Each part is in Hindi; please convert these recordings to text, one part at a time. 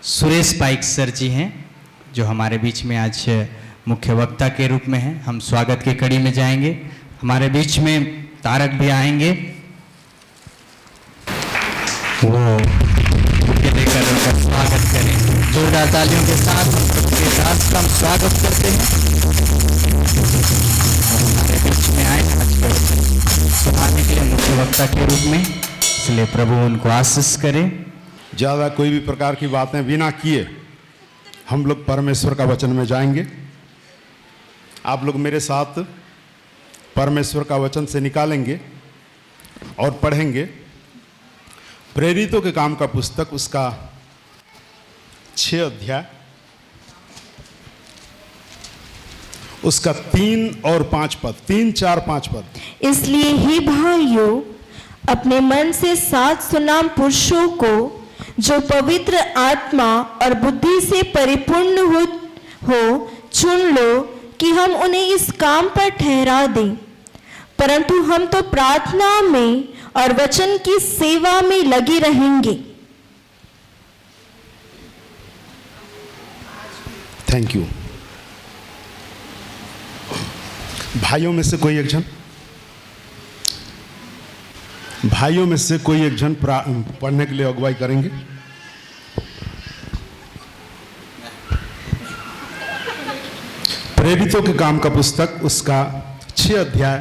सुरेश पाइक सर जी हैं जो हमारे बीच में आज मुख्य वक्ता के रूप में हैं। हम स्वागत की कड़ी में जाएंगे। हमारे बीच में तारक भी आएंगे, वो बुके देकर उनका स्वागत करें। जोरदार तालियों के साथ उनके दास का हम स्वागत करते हैं। हमारे बीच में आए आज के सुनाने के लिए मुख्य वक्ता के रूप में, इसलिए प्रभु उनको आशीष करें। ज़्यादा कोई भी प्रकार की बातें बिना किए हम लोग परमेश्वर का वचन में जाएंगे। आप लोग मेरे साथ परमेश्वर का वचन से निकालेंगे और पढ़ेंगे। प्रेरितों के काम का पुस्तक उसका 6 अध्याय उसका 3 और 5 पद, 3, 4, 5 पद। इसलिए हे भाइयों, अपने मन से 7 सुनाम पुरुषों को जो पवित्र आत्मा और बुद्धि से परिपूर्ण हो चुन लो कि हम उन्हें इस काम पर ठहरा दें। परंतु हम तो प्रार्थना में और वचन की सेवा में लगे रहेंगे। Thank you. भाइयों में से कोई एक जन पढ़ने के लिए अगुवाई करेंगे। प्रेरितों के काम का पुस्तक उसका 6 अध्याय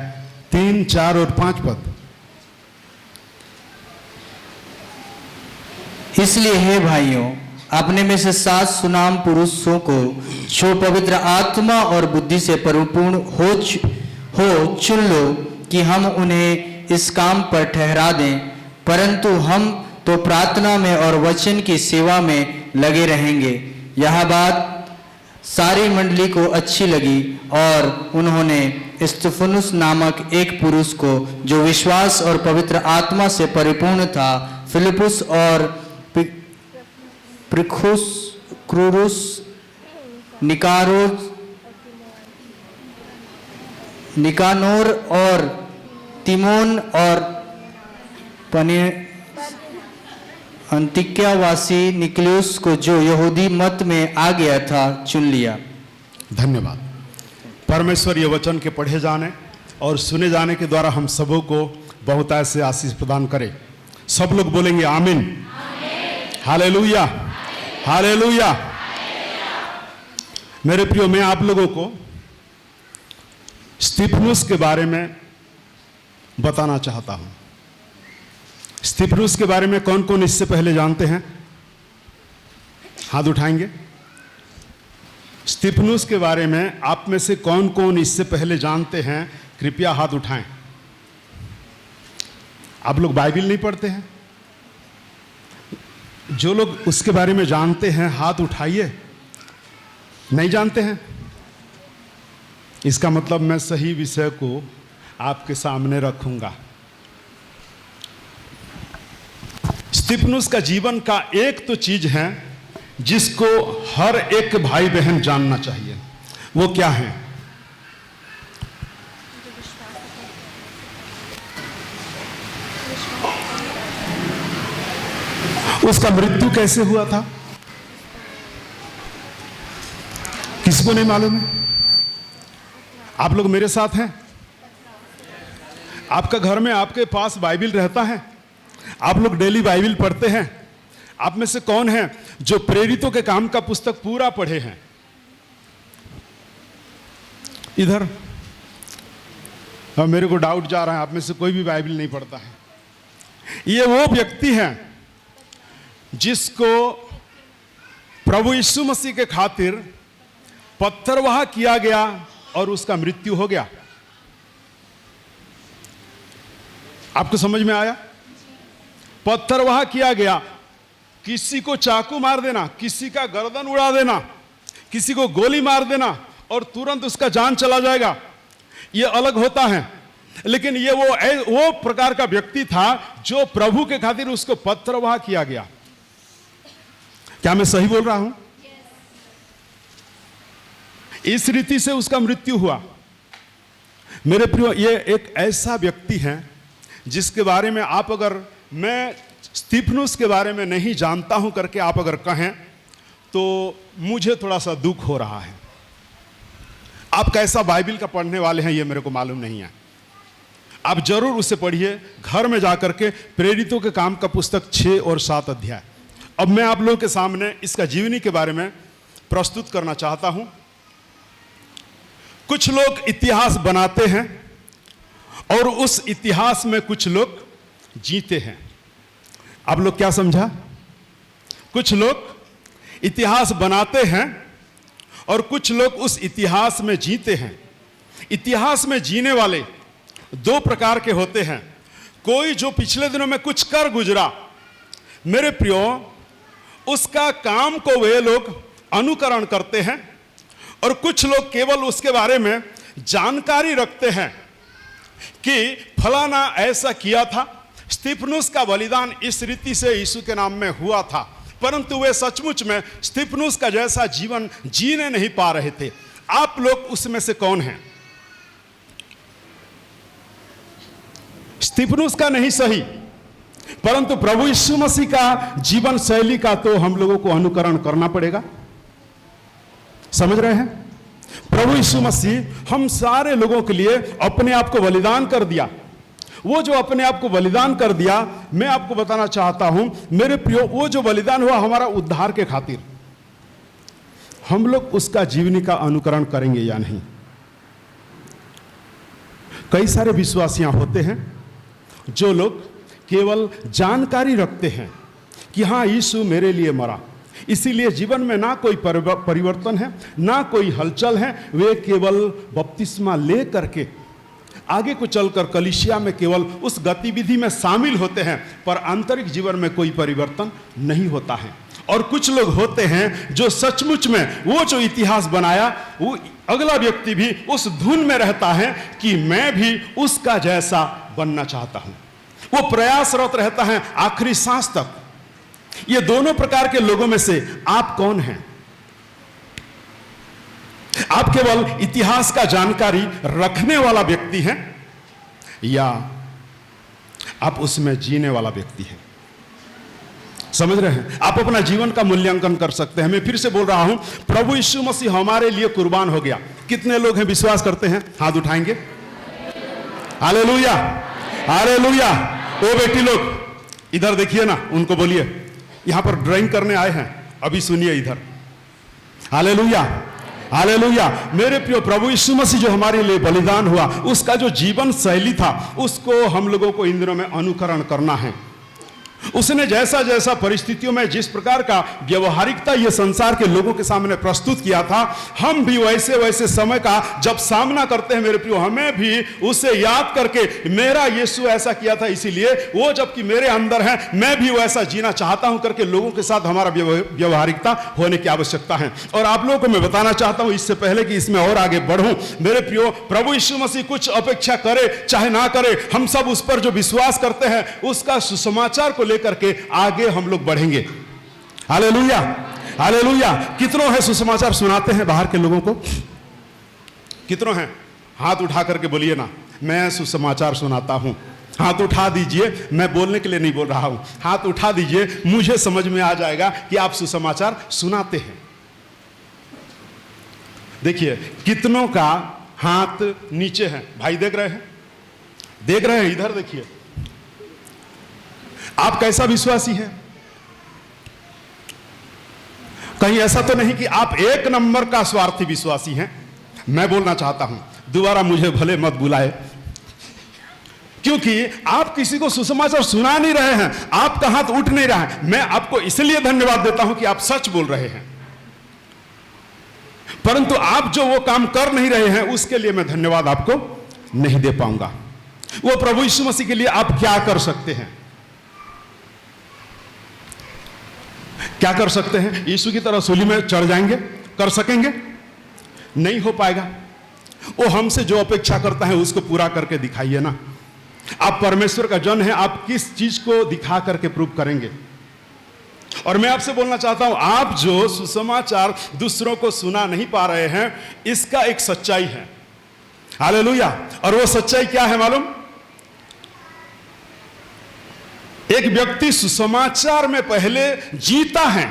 3, 4 और 5 पद। इसलिए हे भाइयों, अपने में से 7 सुनाम पुरुषों को जो पवित्र आत्मा और बुद्धि से परिपूर्ण हो चुन लो कि हम उन्हें इस काम पर ठहरा दें। परंतु हम तो प्रार्थना में और वचन की सेवा में लगे रहेंगे। यह बात सारी मंडली को अच्छी लगी और उन्होंने स्तिफनुस नामक एक पुरुष को जो विश्वास और पवित्र आत्मा से परिपूर्ण था, फिलिपुस और प्रिखुस, क्रूरुस, निकानोर और तिमोन और अंतिक्यावासी निकलियुस को जो यहूदी मत में आ गया था, चुन लिया। धन्यवाद। परमेश्वर ये वचन के पढ़े जाने और सुने जाने के द्वारा हम सबों को बहुतायत से आशीष प्रदान करे। सब लोग बोलेंगे आमीन, हालेलुया, हालेलुया। मेरे प्रियो, मैं आप लोगों को स्तिफनुस के बारे में बताना चाहता हूं। स्तिफनुस के बारे में कौन कौन इससे पहले जानते हैं? हाथ उठाएंगे। स्तिफनुस के बारे में आप में से कौन कौन इससे पहले जानते हैं? कृपया हाथ उठाएं। आप लोग बाइबल नहीं पढ़ते हैं? जो लोग उसके बारे में जानते हैं हाथ उठाइए। नहीं जानते हैं? इसका मतलब मैं सही विषय को आपके सामने रखूंगा। स्तिफनुस का जीवन का एक तो चीज है जिसको हर एक भाई बहन जानना चाहिए। वो क्या है? उसका मृत्यु कैसे हुआ था? किसको नहीं मालूम है? आप लोग मेरे साथ हैं? आपका घर में आपके पास बाइबल रहता है? आप लोग डेली बाइबल पढ़ते हैं? आप में से कौन है जो प्रेरितों के काम का पुस्तक पूरा पढ़े हैं? इधर मेरे को डाउट जा रहा है, आप में से कोई भी बाइबल नहीं पढ़ता है। ये वो व्यक्ति है जिसको प्रभु यीशु मसीह के खातिर पत्थरवाह किया गया और उसका मृत्यु हो गया। आपको समझ में आया? पत्थरवाह किया गया। किसी को चाकू मार देना, किसी का गर्दन उड़ा देना, किसी को गोली मार देना और तुरंत उसका जान चला जाएगा, यह अलग होता है। लेकिन ये वो प्रकार का व्यक्ति था जो प्रभु के खातिर उसको पत्थरवाह किया गया। क्या मैं सही बोल रहा हूं? इस रीति से उसका मृत्यु हुआ। मेरे प्रियो, ये एक ऐसा व्यक्ति है जिसके बारे में आप अगर मैं स्तिफनुस के बारे में नहीं जानता हूं करके आप अगर कहें तो मुझे थोड़ा सा दुख हो रहा है। आप कैसा बाइबिल का पढ़ने वाले हैं ये मेरे को मालूम नहीं है। आप जरूर उसे पढ़िए घर में जाकर के, प्रेरितों के काम का पुस्तक 6 और 7 अध्याय। अब मैं आप लोगों के सामने इसका जीवनी के बारे में प्रस्तुत करना चाहता हूं। कुछ लोग इतिहास बनाते हैं और उस इतिहास में कुछ लोग जीते हैं। आप लोग क्या समझा? कुछ लोग इतिहास बनाते हैं और कुछ लोग उस इतिहास में जीते हैं। इतिहास में जीने वाले 2 प्रकार के होते हैं। कोई जो पिछले दिनों में कुछ कर गुजरा, मेरे प्रियो, उसका काम को वे लोग अनुकरण करते हैं, और कुछ लोग केवल उसके बारे में जानकारी रखते हैं कि फलाना ऐसा किया था, स्तिफनुस का बलिदान इस रीति से यीशु के नाम में हुआ था, परंतु वे सचमुच में स्तिफनुस का जैसा जीवन जीने नहीं पा रहे थे। आप लोग उसमें से कौन हैं? स्तिफनुस का नहीं सही, परंतु प्रभु यीशु मसीह का जीवन शैली का तो हम लोगों को अनुकरण करना पड़ेगा। समझ रहे हैं? प्रभु यीशु मसीह हम सारे लोगों के लिए अपने आप को बलिदान कर दिया। वो जो अपने आप को बलिदान कर दिया, मैं आपको बताना चाहता हूं मेरे प्रियो, वो जो बलिदान हुआ हमारा उद्धार के खातिर, हम लोग उसका जीवनी का अनुकरण करेंगे या नहीं? कई सारे विश्वासियां होते हैं जो लोग केवल जानकारी रखते हैं कि हां यीशु मेरे लिए मरा, इसीलिए जीवन में ना कोई परिवर्तन है, ना कोई हलचल है। वे केवल बपतिस्मा ले करके आगे को चलकर कलीसिया में केवल उस गतिविधि में शामिल होते हैं, पर आंतरिक जीवन में कोई परिवर्तन नहीं होता है। और कुछ लोग होते हैं जो सचमुच में वो जो इतिहास बनाया, वो अगला व्यक्ति भी उस धुन में रहता है कि मैं भी उसका जैसा बनना चाहता हूं। वो प्रयासरत रहता है आखिरी सांस तक। ये दोनों प्रकार के लोगों में से आप कौन हैं? आप केवल इतिहास का जानकारी रखने वाला व्यक्ति हैं या आप उसमें जीने वाला व्यक्ति हैं? समझ रहे हैं? आप अपना जीवन का मूल्यांकन कर सकते हैं। मैं फिर से बोल रहा हूं, प्रभु यीशु मसीह हमारे लिए कुर्बान हो गया। कितने लोग हैं विश्वास करते हैं? हाथ उठाएंगे। Hallelujah, hallelujah. ओ बेटी लोग इधर देखिए ना, उनको बोलिए यहां पर ड्राइंग करने आए हैं, अभी सुनिए इधर। Hallelujah, hallelujah. मेरे प्रिय, प्रभु यीशु मसीह जो हमारे लिए बलिदान हुआ, उसका जो जीवन शैली था, उसको हम लोगों को इन दिनों में अनुकरण करना है। उसने जैसा जैसा परिस्थितियों में जिस प्रकार का व्यवहारिकता ये संसार के लोगों के सामने प्रस्तुत किया था, हम भी वैसे वैसे समय का जब सामना करते हैं मेरे प्रियो, हमें भी उसे याद करके मेरा यीशु ऐसा किया था, इसीलिए वो जबकि मेरे अंदर है, मैं भी वैसा जीना चाहता हूं करके लोगों के साथ हमारा व्यवहारिकता होने की आवश्यकता है। और आप लोगों को मैं बताना चाहता हूं, इससे पहले कि इसमें और आगे बढ़ूं, मेरे प्रियो, प्रभु यीशु मसीह कुछ अपेक्षा करे चाहे ना करे, हम सब उस पर जो विश्वास करते हैं उसका सुसमाचार को लेकर के आगे हम लोग बढ़ेंगे। Hallelujah, hallelujah. कितनों है सुसमाचार सुनाते हैं बाहर के लोगों को? कितनों हैं? हाथ उठा करके बोलिए ना, मैं सुसमाचार सुनाता हूं। हाथ उठा दीजिए, मैं बोलने के लिए नहीं बोल रहा हूं, हाथ उठा दीजिए, मुझे समझ में आ जाएगा कि आप सुसमाचार सुनाते हैं। देखिए कितनों का हाथ नीचे है, भाई देख रहे हैं? देख रहे हैं? इधर देखिए, आप कैसा विश्वासी हैं? कहीं ऐसा तो नहीं कि आप 1 नंबर का स्वार्थी विश्वासी हैं? मैं बोलना चाहता हूं, दोबारा मुझे भले मत बुलाए, क्योंकि आप किसी को सुसमाचार सुना नहीं रहे हैं, आपका हाथ उठ नहीं रहा है। मैं आपको इसलिए धन्यवाद देता हूं कि आप सच बोल रहे हैं, परंतु आप जो वो काम कर नहीं रहे हैं उसके लिए मैं धन्यवाद आपको नहीं दे पाऊंगा। वो प्रभु यीशु मसीह के लिए आप क्या कर सकते हैं? क्या कर सकते हैं? यीशु की तरह सूली में चढ़ जाएंगे? कर सकेंगे? नहीं हो पाएगा। वो हमसे जो अपेक्षा करता है उसको पूरा करके दिखाइए ना। आप परमेश्वर का जन है, आप किस चीज को दिखा करके प्रूव करेंगे? और मैं आपसे बोलना चाहता हूं, आप जो सुसमाचार दूसरों को सुना नहीं पा रहे हैं, इसका एक सच्चाई है। हालेलुया। और वो सच्चाई क्या है मालूम? एक व्यक्ति सुसमाचार में पहले जीता है,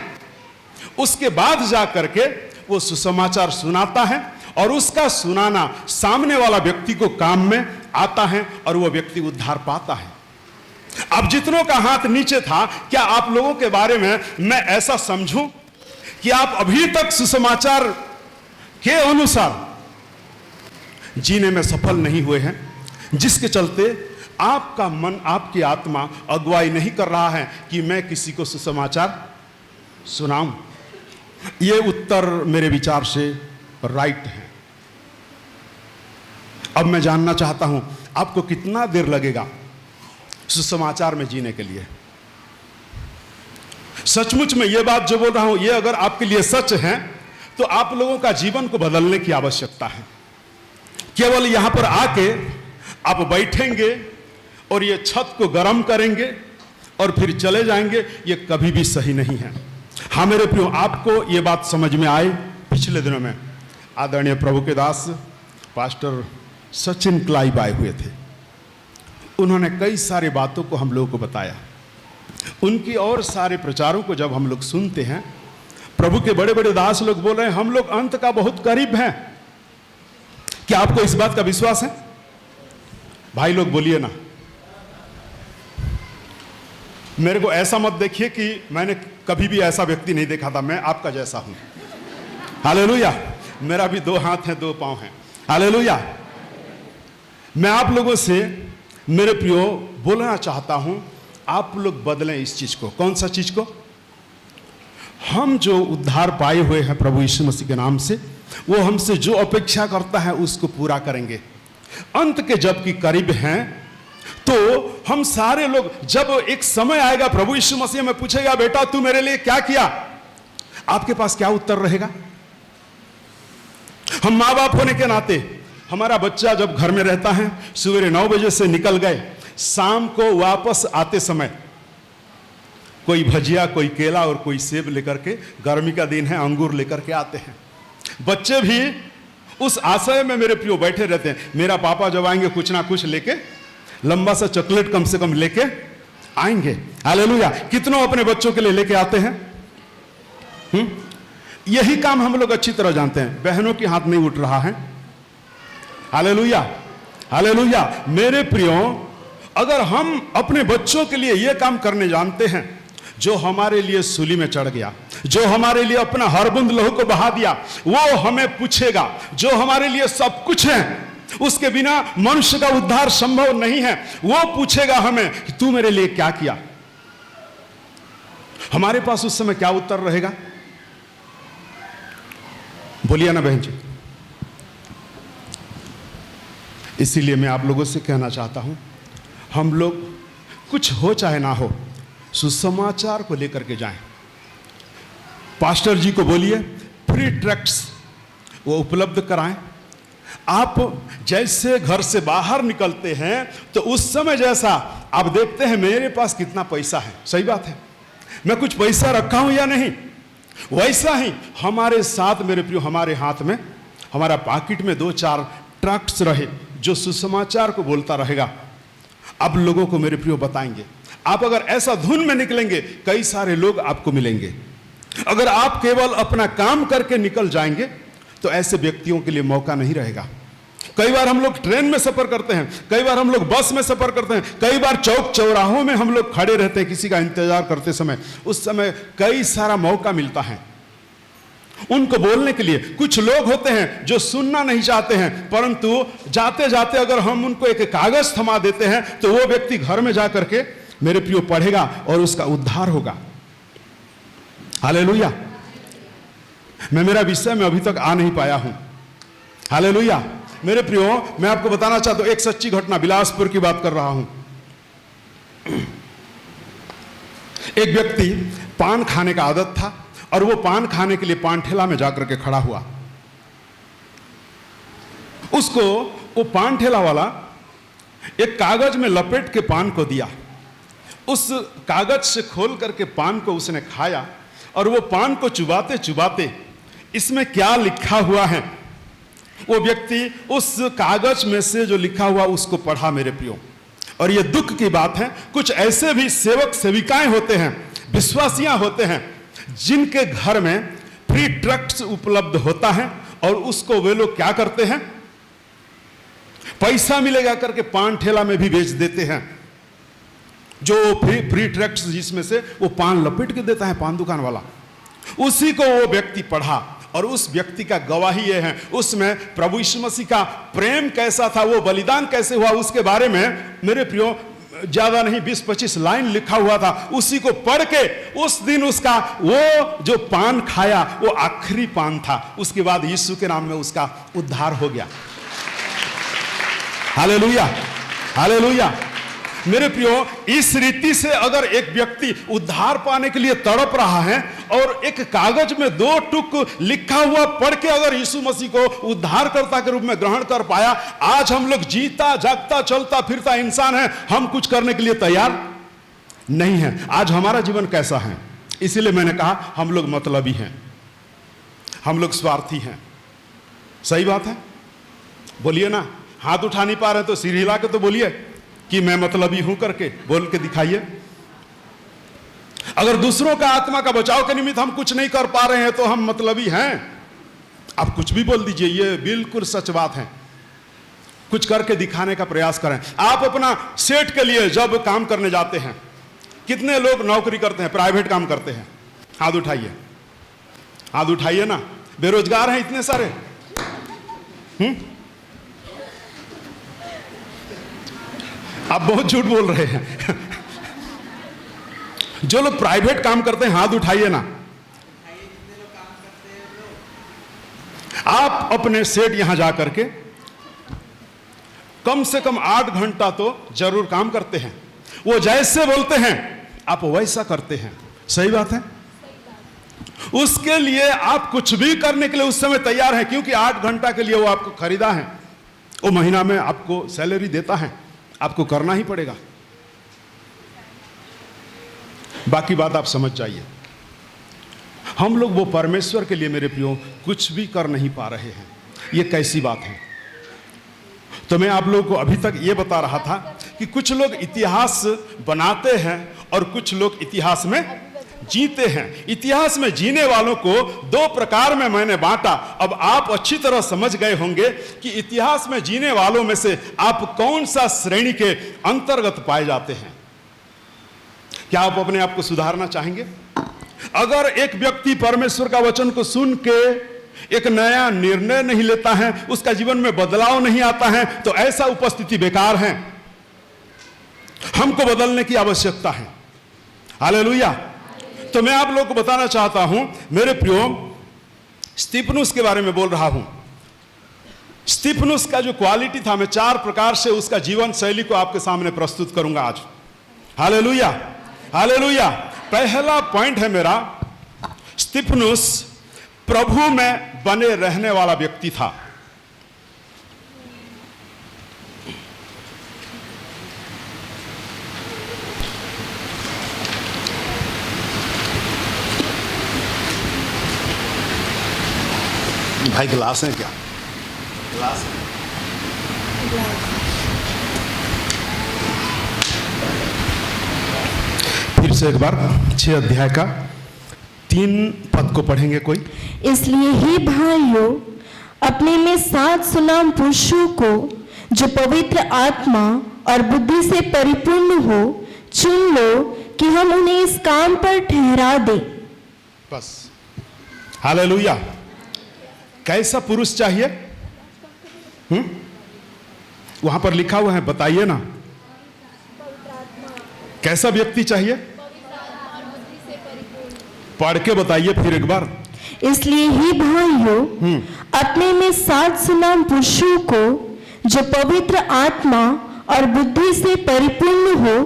उसके बाद जा करके वो सुसमाचार सुनाता है और उसका सुनाना सामने वाला व्यक्ति को काम में आता है और वो व्यक्ति उद्धार पाता है। अब जितनों का हाथ नीचे था, क्या आप लोगों के बारे में मैं ऐसा समझूं कि आप अभी तक सुसमाचार के अनुसार जीने में सफल नहीं हुए हैं, जिसके चलते आपका मन, आपकी आत्मा अगुवाई नहीं कर रहा है कि मैं किसी को सुसमाचार सुनाऊं? ये उत्तर मेरे विचार से राइट है। अब मैं जानना चाहता हूं आपको कितना देर लगेगा सुसमाचार में जीने के लिए। सचमुच में ये बात जो बोल रहा हूं, ये अगर आपके लिए सच है तो आप लोगों का जीवन को बदलने की आवश्यकता है। केवल यहां पर आके आप बैठेंगे और ये छत को गर्म करेंगे और फिर चले जाएंगे, ये कभी भी सही नहीं है। हाँ मेरे प्रियो, आपको ये बात समझ में आए, पिछले दिनों में आदरणीय प्रभु के दास पास्टर सचिन क्लाइव आए हुए थे। उन्होंने कई सारे बातों को हम लोगों को बताया। उनकी और सारे प्रचारों को जब हम लोग सुनते हैं, प्रभु के बड़े बड़े दास लोग बोल रहे हैं हम लोग अंत का बहुत करीब हैं। क्या आपको इस बात का विश्वास है? भाई लोग बोलिए ना। मेरे को ऐसा मत देखिए कि मैंने कभी भी ऐसा व्यक्ति नहीं देखा था, मैं आपका जैसा हूं। हालेलुया। मेरा भी 2 हाथ हैं 2 पांव हैं। हालेलुया। मैं आप लोगों से मेरे प्रियो बोलना चाहता हूं, आप लोग बदलें इस चीज को। कौन सा चीज को? हम जो उद्धार पाए हुए हैं प्रभु यीशु मसीह के नाम से, वो हमसे जो अपेक्षा करता है उसको पूरा करेंगे। अंत के जबकि करीब हैं, तो हम सारे लोग, जब एक समय आएगा प्रभु यीशु मसीह में पूछेगा बेटा तू मेरे लिए क्या किया, आपके पास क्या उत्तर रहेगा? हम माँ बाप होने के नाते, हमारा बच्चा जब घर में रहता है, सवेरे 9 बजे से निकल गए, शाम को वापस आते समय कोई भजिया, कोई केला और कोई सेब लेकर के, गर्मी का दिन है अंगूर लेकर के आते हैं। बच्चे भी उस आशय में मेरे प्रियो बैठे रहते हैं, मेरा पापा जब आएंगे कुछ ना कुछ लेके, लंबा सा चॉकलेट कम से कम लेके आएंगे। हालेलुया। कितनों अपने बच्चों के लिए लेके आते हैं। यही काम हम लोग अच्छी तरह जानते हैं। बहनों की हाथ नहीं उठ रहा है। हालेलुया। हालेलुया। मेरे प्रियो, अगर हम अपने बच्चों के लिए यह काम करने जानते हैं, जो हमारे लिए सूली में चढ़ गया, जो हमारे लिए अपना हर बूंद लहू को बहा दिया, वो हमें पूछेगा। जो हमारे लिए सब कुछ है, उसके बिना मनुष्य का उद्धार संभव नहीं है, वो पूछेगा हमें कि तू मेरे लिए क्या किया। हमारे पास उस समय क्या उत्तर रहेगा? बोलिए ना बहन जी। इसीलिए मैं आप लोगों से कहना चाहता हूं, हम लोग कुछ हो चाहे ना हो, सुसमाचार को लेकर के जाएं। पास्टर जी को बोलिए फ्री ट्रैक्ट्स वो उपलब्ध कराएं। आप जैसे घर से बाहर निकलते हैं तो उस समय जैसा आप देखते हैं मेरे पास कितना पैसा है, सही बात है, मैं कुछ पैसा रखा हूं या नहीं, वैसा ही हमारे साथ मेरे प्रियो, हमारे हाथ में, हमारा पॉकेट में 2-4 ट्रैक्ट्स रहे जो सुसमाचार को बोलता रहेगा। अब लोगों को मेरे प्रियो बताएंगे। आप अगर ऐसा धुन में निकलेंगे, कई सारे लोग आपको मिलेंगे। अगर आप केवल अपना काम करके निकल जाएंगे तो ऐसे व्यक्तियों के लिए मौका नहीं रहेगा। कई बार हम लोग ट्रेन में सफर करते हैं, कई बार हम लोग बस में सफर करते हैं, कई बार चौक चौराहों में हम लोग खड़े रहते हैं किसी का इंतजार करते समय। उस समय कई सारा मौका मिलता है उनको बोलने के लिए। कुछ लोग होते हैं जो सुनना नहीं चाहते हैं, परंतु जाते जाते अगर हम उनको एक कागज थमा देते हैं तो वो व्यक्ति घर में जाकर के मेरे प्रियो पढ़ेगा और उसका उद्धार होगा। हालेलुया। मैं मेरा विषय में अभी तक आ नहीं पाया हूं। हालेलुया। मेरे प्रियो, मैं आपको बताना चाहता हूं, एक सच्ची घटना, बिलासपुर की बात कर रहा हूं। एक व्यक्ति पान खाने का आदत था और वो पान खाने के लिए पान ठेला में जाकर के खड़ा हुआ। उसको वो पान ठेला वाला एक कागज में लपेट के पान को दिया। उस कागज से खोल करके पान को उसने खाया और वो पान को चुबाते चुबाते इसमें क्या लिखा हुआ है, वो व्यक्ति उस कागज में से जो लिखा हुआ उसको पढ़ा मेरे प्रियो। और ये दुख की बात है, कुछ ऐसे भी सेवक सेविकाएं होते हैं, विश्वासियां होते हैं, जिनके घर में फ्री ड्रग्स उपलब्ध होता है और उसको वे लोग क्या करते हैं, पैसा मिलेगा करके पान ठेला में भी बेच देते हैं। जो फ्री ड्रग्स जिसमें से वो पान लपेट के देता है पान दुकान वाला, उसी को वो व्यक्ति पढ़ा और उस व्यक्ति का गवाही ये है, उसमें प्रभु यीशु मसीह का प्रेम कैसा था, वो बलिदान कैसे हुआ, उसके बारे में मेरे प्रियो ज्यादा नहीं 20-25 लाइन लिखा हुआ था। उसी को पढ़ के उस दिन उसका वो जो पान खाया वो आखिरी पान था। उसके बाद यीशु के नाम में उसका उद्धार हो गया। Hallelujah, hallelujah. मेरे प्रियो, इस रीति से अगर एक व्यक्ति उद्धार पाने के लिए तड़प रहा है और एक कागज में 2 टुक लिखा हुआ पढ़ के अगर यीशु मसीह को उद्धारकर्ता के रूप में ग्रहण कर पाया, आज हम लोग जीता जागता चलता फिरता इंसान है, हम कुछ करने के लिए तैयार नहीं है। आज हमारा जीवन कैसा है? इसीलिए मैंने कहा हम लोग मतलबी हैं, हम लोग स्वार्थी हैं। सही बात है, बोलिए ना। हाथ उठा नहीं पा रहे तो सिर हिला के तो बोलिए कि मैं मतलबी हूं करके बोल के दिखाइए। अगर दूसरों का आत्मा का बचाव के निमित्त हम कुछ नहीं कर पा रहे हैं तो हम मतलबी हैं। आप कुछ भी बोल दीजिए, ये बिल्कुल सच बात है। कुछ करके दिखाने का प्रयास करें। आप अपना सेठ के लिए जब काम करने जाते हैं, कितने लोग नौकरी करते हैं, प्राइवेट काम करते हैं? हाथ उठाइए, हाथ उठाइए ना। बेरोजगार हैं इतने सारे। आप बहुत झूठ बोल रहे हैं। जो लोग प्राइवेट काम करते हैं हाथ उठाइए ना। आप अपने सेठ यहां जाकर के कम से कम 8 घंटा तो जरूर काम करते हैं। वो जैसे बोलते हैं आप वैसा करते हैं। सही बात है। उसके लिए आप कुछ भी करने के लिए उस समय तैयार हैं, क्योंकि 8 घंटा के लिए वो आपको खरीदा है। वो महीना में आपको सैलरी देता है, आपको करना ही पड़ेगा। बाकी बात आप समझ जाइए। हम लोग वो परमेश्वर के लिए मेरे प्रियो कुछ भी कर नहीं पा रहे हैं। ये कैसी बात है? तो मैं आप लोगों को अभी तक ये बता रहा था कि कुछ लोग इतिहास बनाते हैं और कुछ लोग इतिहास में जीते हैं। इतिहास में जीने वालों को 2 प्रकार में मैंने बांटा। अब आप अच्छी तरह समझ गए होंगे कि इतिहास में जीने वालों में से आप कौन सा श्रेणी के अंतर्गत पाए जाते हैं। क्या आप अपने आप को सुधारना चाहेंगे? अगर एक व्यक्ति परमेश्वर का वचन को सुन के एक नया निर्णय नहीं लेता है, उसका जीवन में बदलाव नहीं आता है, तो ऐसा उपस्थिति बेकार है। हमको बदलने की आवश्यकता है। हालेलुया। तो मैं आप लोगों को बताना चाहता हूं मेरे प्रियो, स्तिफनुस के बारे में बोल रहा हूं। स्तिफनुस का जो क्वालिटी था, मैं 4 प्रकार से उसका जीवन शैली को आपके सामने प्रस्तुत करूंगा आज। Hallelujah, hallelujah. पहला पॉइंट है मेरा, स्तिफनुस प्रभु में बने रहने वाला व्यक्ति था। भाई गिलास है क्या? गिलास है। फिर से एक बार 6 अध्याय का 3 पद को पढ़ेंगे कोई। इसलिए ही भाइयों, अपने में 7 सुनाम पुरुषों को जो पवित्र आत्मा और बुद्धि से परिपूर्ण हो चुन लो कि हम उन्हें इस काम पर ठहरा दें। बस। हालेलुया। कैसा पुरुष चाहिए? वहां पर लिखा हुआ है, बताइए ना। कैसा व्यक्ति चाहिए? पढ़ के बताइए फिर एक बार। इसलिए ही भाइयों, अपने में 7 सुनाम पुरुषों को जो पवित्र आत्मा और बुद्धि से परिपूर्ण हो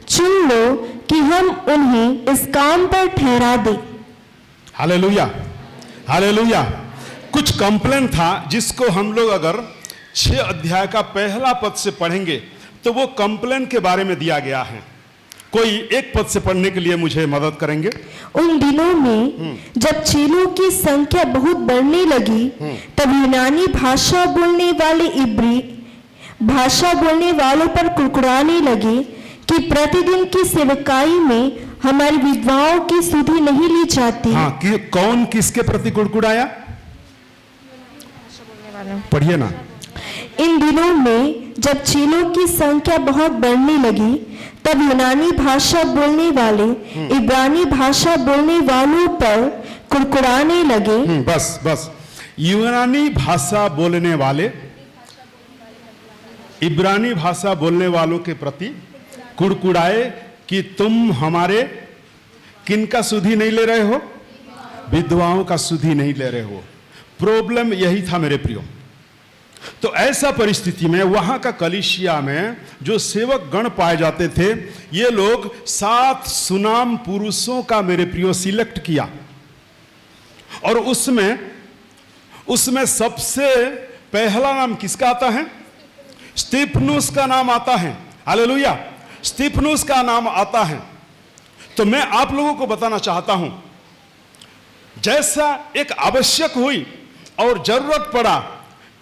चुन लो कि हम उन्हें इस काम पर ठहरा दें। Hallelujah, hallelujah. कुछ कंप्लेन था जिसको हम लोग अगर 6 अध्याय का पहला पद से पढ़ेंगे तो वो कंप्लेन के बारे में दिया गया है। कोई एक पद से पढ़ने के लिए मुझे मदद करेंगे? उन दिनों में जब चेलों की संख्या बहुत बढ़ने लगी, तब यूनानी भाषा बोलने वाले इब्री भाषा बोलने वालों पर कुड़कुड़ाने लगे कि प्रतिदिन की सेवकाई में हमारी विधवाओं की सुधि नहीं ली जाती। हाँ, कि कौन किसके प्रति कुड़कुड़ाया? पढ़िए ना। इन दिनों में जब चेलों की संख्या बहुत बढ़ने लगी, तब यूनानी भाषा बोलने वाले इब्रानी भाषा बोलने वालों पर कुड़कुड़ाने लगे। बस यूनानी भाषा बोलने वाले इब्रानी भाषा बोलने वालों के प्रति कुड़कुड़ाए कि तुम हमारे किनका सुधि नहीं ले रहे हो? विधवाओं का सुधि नहीं ले रहे हो। प्रॉब्लम यही था मेरे प्रियो। तो ऐसा परिस्थिति में वहां का कलीसिया में जो सेवक गण पाए जाते थे, ये लोग 7 सुनाम पुरुषों का मेरे प्रियो सिलेक्ट किया, और उसमें सबसे पहला नाम किसका आता है? स्तिफनुस का नाम आता है। हालेलुया, स्तिफनुस का नाम आता है। तो मैं आप लोगों को बताना चाहता हूं, जैसा एक आवश्यक हुई और जरूरत पड़ा,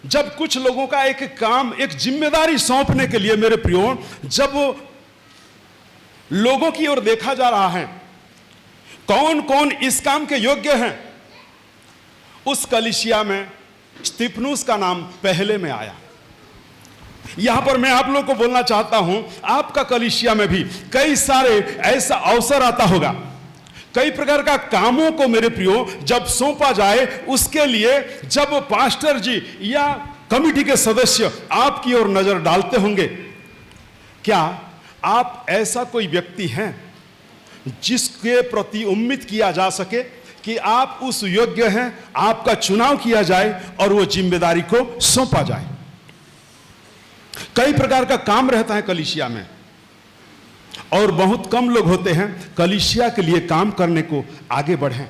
जब कुछ लोगों का एक काम, एक जिम्मेदारी सौंपने के लिए मेरे प्रियो, जब लोगों की ओर देखा जा रहा है कौन कौन इस काम के योग्य हैं, उस कलीसिया में स्तिफनुस का नाम पहले में आया। यहां पर मैं आप लोगों को बोलना चाहता हूं, आपका कलीसिया में भी कई सारे ऐसा अवसर आता होगा, कई प्रकार का कामों को मेरे प्रियो जब सौंपा जाए, उसके लिए जब पास्टर जी या कमिटी के सदस्य आपकी ओर नजर डालते होंगे, क्या आप ऐसा कोई व्यक्ति हैं जिसके प्रति उम्मीद किया जा सके कि आप उस योग्य हैं, आपका चुनाव किया जाए और वो जिम्मेदारी को सौंपा जाए? कई प्रकार का काम रहता है कलीसिया में, और बहुत कम लोग होते हैं कलीसिया के लिए काम करने को आगे बढ़े।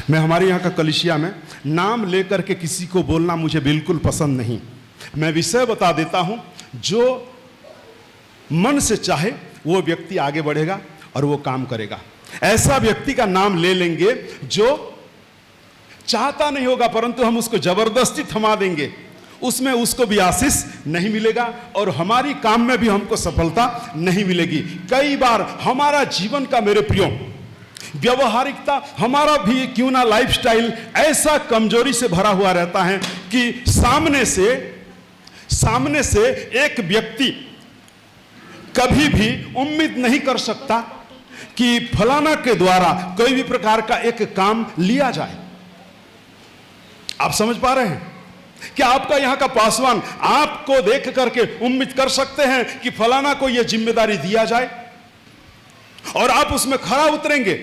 मैं हमारे यहां का कलीसिया में नाम लेकर के किसी को बोलना मुझे बिल्कुल पसंद नहीं। मैं विषय बता देता हूं, जो मन से चाहे वो व्यक्ति आगे बढ़ेगा और वो काम करेगा। ऐसा व्यक्ति का नाम ले लेंगे जो चाहता नहीं होगा, परंतु हम उसको जबरदस्ती थमा देंगे, उसमें उसको भी आशीष नहीं मिलेगा और हमारी काम में भी हमको सफलता नहीं मिलेगी। कई बार हमारा जीवन का मेरे प्रियो व्यवहारिकता, हमारा भी क्यों ना लाइफस्टाइल ऐसा कमजोरी से भरा हुआ रहता है कि सामने से एक व्यक्ति कभी भी उम्मीद नहीं कर सकता कि फलाना के द्वारा कोई भी प्रकार का एक काम लिया जाए। आप समझ पा रहे हैं? क्या आपका यहां का पासवान आपको देख करके उम्मीद कर सकते हैं कि फलाना को यह जिम्मेदारी दिया जाए और आप उसमें खरा उतरेंगे?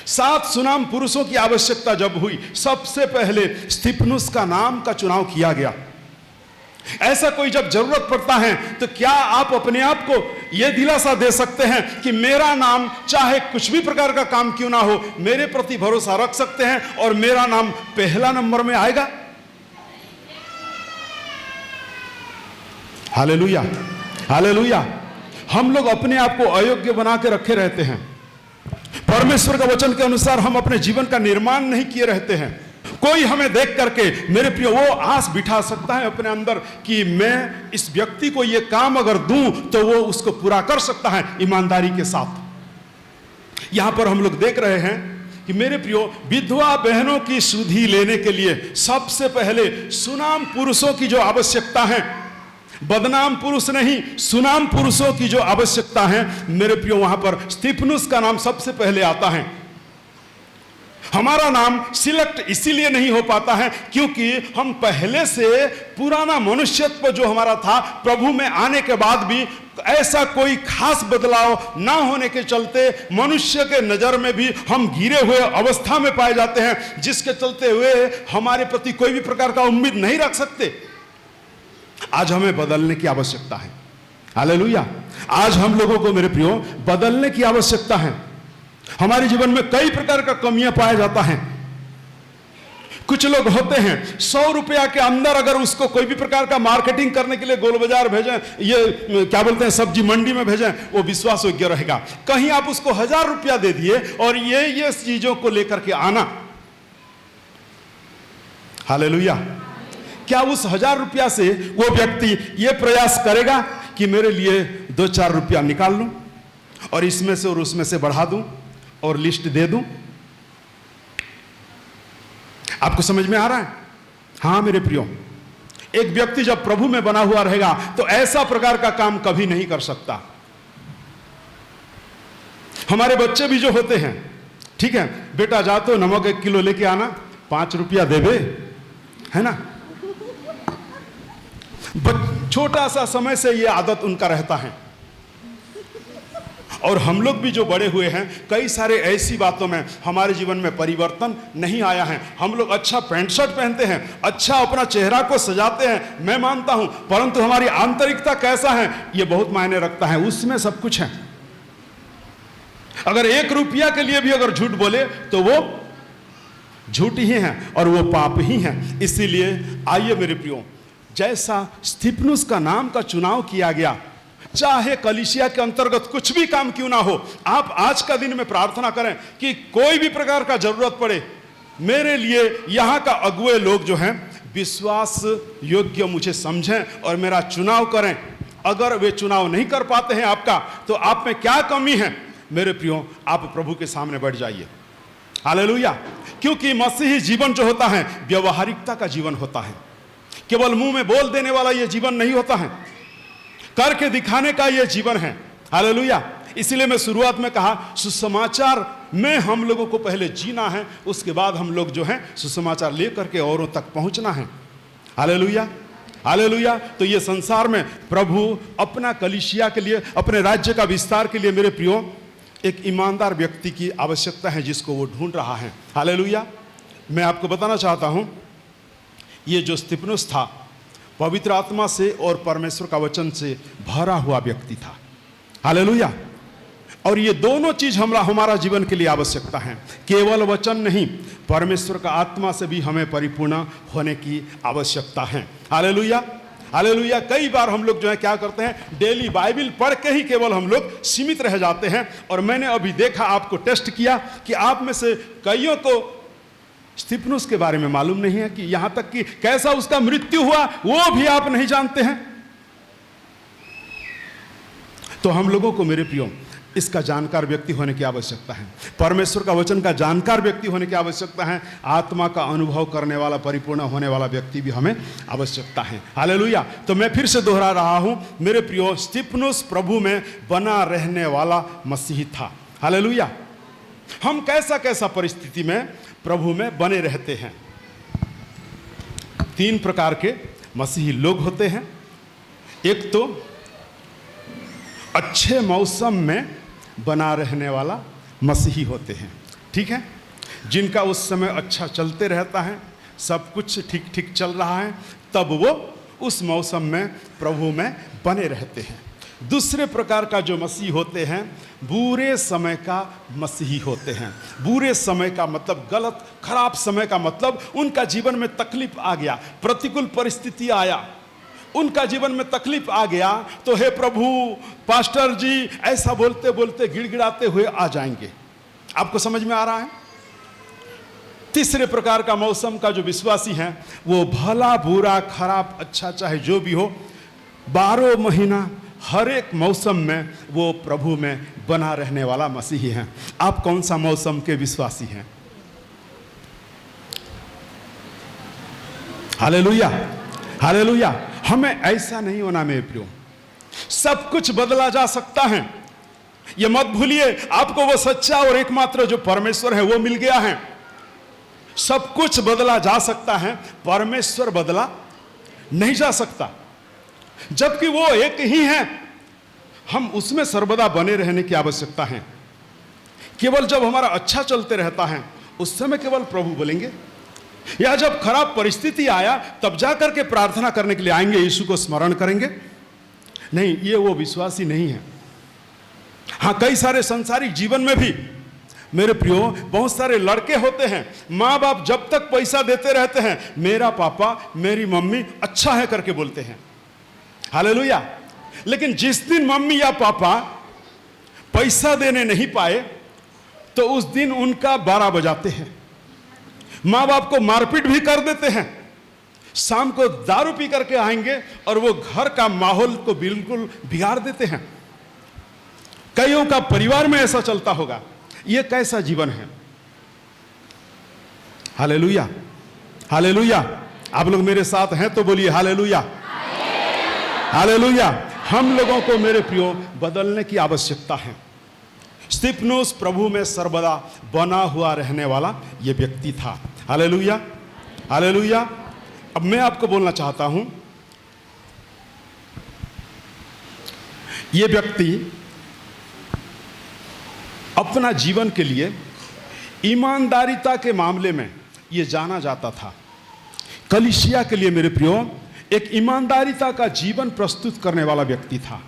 7 सुनाम पुरुषों की आवश्यकता जब हुई, सबसे पहले स्तिफनुस का नाम का चुनाव किया गया। ऐसा कोई जब जरूरत पड़ता है तो क्या आप अपने आप को यह दिलासा दे सकते हैं कि मेरा नाम चाहे कुछ भी प्रकार का काम क्यों ना हो, मेरे प्रति भरोसा रख सकते हैं और मेरा नाम पहला नंबर में आएगा? Hallelujah, hallelujah. हम लोग अपने आप को अयोग्य बना के रखे रहते हैं। परमेश्वर का वचन के अनुसार हम अपने जीवन का निर्माण नहीं किए रहते हैं। कोई हमें देख करके मेरे प्रिय वो आस बिठा सकता है अपने अंदर कि मैं इस व्यक्ति को ये काम अगर दूं तो वो उसको पूरा कर सकता है ईमानदारी के साथ। यहां पर हम लोग देख रहे हैं कि मेरे प्रियो विधवा बहनों की सुधि लेने के लिए सबसे पहले सुनाम पुरुषों की जो आवश्यकता है, बदनाम पुरुष नहीं, सुनाम पुरुषों की जो आवश्यकता है मेरे प्रियो, वहां पर स्तिफनुस का नाम सबसे पहले आता है। हमारा नाम सिलेक्ट इसीलिए नहीं हो पाता है क्योंकि हम पहले से पुराना मनुष्यत्व जो हमारा था, प्रभु में आने के बाद भी ऐसा कोई खास बदलाव ना होने के चलते मनुष्य के नजर में भी हम गिरे हुए अवस्था में पाए जाते हैं, जिसके चलते हुए हमारे प्रति कोई भी प्रकार का उम्मीद नहीं रख सकते। आज हमें बदलने की आवश्यकता है। हालेलुया। आज हम लोगों को मेरे प्रियो बदलने की आवश्यकता है। हमारे जीवन में कई प्रकार का कमियां पाया जाता है। कुछ लोग होते हैं 100 रुपया के अंदर अगर उसको कोई भी प्रकार का मार्केटिंग करने के लिए गोल बाजार भेजें, ये क्या बोलते हैं सब्जी मंडी में भेजें, वो विश्वास योग्य रहेगा। कहीं आप उसको 1000 रुपया दे दिए और ये चीजों को लेकर के आना, हालेलुया, क्या उस 1000 रुपया से वो व्यक्ति ये प्रयास करेगा कि मेरे लिए 2-4 रुपया निकाल लूं और इसमें से और उसमें से बढ़ा दूं और लिस्ट दे दूं। आपको समझ में आ रहा है? हाँ मेरे प्रियो, एक व्यक्ति जब प्रभु में बना हुआ रहेगा तो ऐसा प्रकार का काम कभी नहीं कर सकता। हमारे बच्चे भी जो होते हैं, ठीक है बेटा जा तो नमक 1 किलो लेके आना, 5 रुपया देवे, है ना। छोटा सा समय से ये आदत उनका रहता है। और हम लोग भी जो बड़े हुए हैं, कई सारे ऐसी बातों में हमारे जीवन में परिवर्तन नहीं आया है। हम लोग अच्छा पैंट शर्ट पहनते हैं, अच्छा अपना चेहरा को सजाते हैं, मैं मानता हूं, परंतु हमारी आंतरिकता कैसा है ये बहुत मायने रखता है। उसमें सब कुछ है। अगर 1 रुपया के लिए भी अगर झूठ बोले तो वो झूठ ही है और वो पाप ही है। इसीलिए आइए मेरे प्रियो, जैसा स्तिफनुस का नाम का चुनाव किया गया, चाहे कलीसिया के अंतर्गत कुछ भी काम क्यों ना हो, आप आज का दिन में प्रार्थना करें कि कोई भी प्रकार का जरूरत पड़े, मेरे लिए यहाँ का अगुए लोग जो हैं विश्वास योग्य मुझे समझें और मेरा चुनाव करें। अगर वे चुनाव नहीं कर पाते हैं आपका, तो आप में क्या कमी है मेरे प्रियो, आप प्रभु के सामने बैठ जाइए। हालेलुया। क्योंकि मसीही जीवन जो होता है व्यवहारिकता का जीवन होता है। केवल मुंह में बोल देने वाला यह जीवन नहीं होता है, करके दिखाने का यह जीवन है। हालेलुया। इसलिए मैं शुरुआत में कहा सुसमाचार में हम लोगों को पहले जीना है, उसके बाद हम लोग जो है सुसमाचार लेकर के औरों तक पहुंचना है। Hallelujah, hallelujah. तो ये संसार में प्रभु अपना कलीसिया के लिए, अपने राज्य का विस्तार के लिए मेरे प्रियो एक ईमानदार व्यक्ति की आवश्यकता है जिसको वो ढूंढ रहा है। हालेलुया। मैं आपको बताना चाहता हूं, ये जो स्तिफनुस था पवित्र आत्मा से और परमेश्वर का वचन से भरा हुआ व्यक्ति था। हालेलुया। और ये दोनों चीज हमारा जीवन के लिए आवश्यकता है। केवल वचन नहीं, परमेश्वर का आत्मा से भी हमें परिपूर्ण होने की आवश्यकता है। Hallelujah, hallelujah. कई बार हम लोग जो है क्या करते हैं, डेली बाइबल पढ़ के ही केवल हम लोग सीमित रह जाते हैं। और मैंने अभी देखा, आपको टेस्ट किया कि आप में से कईयों को स्तिफनुस के बारे में मालूम नहीं है, कि यहां तक कि कैसा उसका मृत्यु हुआ वो भी आप नहीं जानते हैं। तो हम लोगों को मेरे प्रियो इसका जानकार व्यक्ति होने की आवश्यकता है। परमेश्वर का वचन का जानकार व्यक्ति होने की आवश्यकता है। आत्मा का अनुभव करने वाला, परिपूर्ण होने वाला व्यक्ति भी हमें आवश्यकता है। हालेलुया। तो मैं फिर से दोहरा रहा हूं मेरे प्रियो, स्तिफनुस प्रभु में बना रहने वाला मसीही था। हालेलुया। हम कैसा कैसा परिस्थिति में प्रभु में बने रहते हैं। 3 प्रकार के मसीही लोग होते हैं। एक तो अच्छे मौसम में बना रहने वाला मसीही होते हैं, ठीक है, जिनका उस समय अच्छा चलते रहता है, सब कुछ ठीक ठीक चल रहा है, तब वो उस मौसम में प्रभु में बने रहते हैं। दूसरे प्रकार का जो मसीही होते हैं, बुरे समय का मसीही होते हैं। बुरे समय का मतलब गलत खराब समय का मतलब उनका जीवन में तकलीफ आ गया, प्रतिकूल परिस्थिति आया, उनका जीवन में तकलीफ आ गया, तो हे प्रभु, पास्टर जी, ऐसा बोलते बोलते गिड़गिड़ाते हुए आ जाएंगे। आपको समझ में आ रहा है? तीसरे प्रकार का मौसम का जो विश्वासी हैं, वो भला बुरा खराब अच्छा चाहे जो भी हो, 12 महीना हर एक मौसम में वो प्रभु में बना रहने वाला मसीही है। आप कौन सा मौसम के विश्वासी हैं? Hallelujah, hallelujah. हमें ऐसा नहीं होना मेरे प्रियो। सब कुछ बदला जा सकता है, ये मत भूलिए। आपको वो सच्चा और एकमात्र जो परमेश्वर है वो मिल गया है। सब कुछ बदला जा सकता है, परमेश्वर बदला नहीं जा सकता, जबकि वो एक ही है। हम उसमें सर्वदा बने रहने की आवश्यकता है। केवल जब हमारा अच्छा चलते रहता है उस समय केवल प्रभु बोलेंगे, या जब खराब परिस्थिति आया तब जाकर के प्रार्थना करने के लिए आएंगे, यीशु को स्मरण करेंगे। नहीं, ये वो विश्वासी नहीं है। हाँ, कई सारे संसारिक जीवन में भी मेरे प्रियो बहुत सारे लड़के होते हैं, माँ बाप जब तक पैसा देते रहते हैं, मेरा पापा मेरी मम्मी अच्छा है करके बोलते हैं। हालेलुया। लेकिन जिस दिन मम्मी या पापा पैसा देने नहीं पाए तो उस दिन उनका 12 बजाते हैं, माँ बाप को मारपीट भी कर देते हैं, शाम को दारू पी करके आएंगे और वो घर का माहौल को बिल्कुल बिगाड़ देते हैं। कईयों का परिवार में ऐसा चलता होगा। ये कैसा जीवन है? Hallelujah, hallelujah. आप लोग मेरे साथ हैं तो बोलिए हालेलुया, हालेलुया। हम लोगों को मेरे प्रियो बदलने की आवश्यकता है। स्तिफनुस प्रभु में सर्वदा बना हुआ रहने वाला ये व्यक्ति था। Hallelujah, hallelujah. अब मैं आपको बोलना चाहता हूं, ये व्यक्ति अपना जीवन के लिए ईमानदारिता के मामले में ये जाना जाता था। कलीसिया के लिए मेरे प्रियो एक ईमानदारिता का जीवन प्रस्तुत करने वाला व्यक्ति था।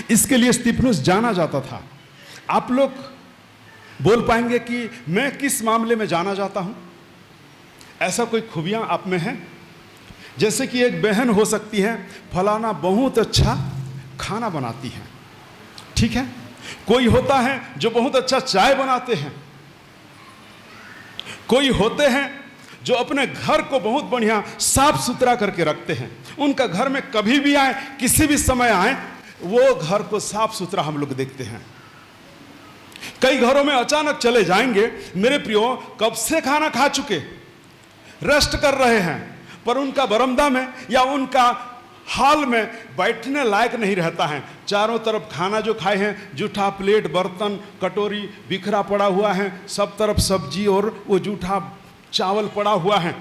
इसके लिए स्तिफनुस जाना जाता था। आप लोग बोल पाएंगे कि मैं किस मामले में जाना जाता हूं? ऐसा कोई खूबियां आप में हैं? जैसे कि एक बहन हो सकती है, फलाना बहुत अच्छा खाना बनाती है, ठीक है। कोई होता है जो बहुत अच्छा चाय बनाते हैं। कोई होते हैं जो अपने घर को बहुत बढ़िया साफ सुथरा करके रखते हैं। उनका घर में कभी भी आए, किसी भी समय आए, वो घर को साफ सुथरा हम लोग देखते हैं। कई घरों में अचानक चले जाएंगे मेरे प्रियो, कब से खाना खा चुके, रेस्ट कर रहे हैं, पर उनका बरामदा में या उनका हाल में बैठने लायक नहीं रहता है। चारों तरफ खाना जो खाए हैं, जूठा प्लेट, बर्तन, कटोरी बिखरा पड़ा हुआ है, सब तरफ सब्जी और वो जूठा चावल पड़ा हुआ है।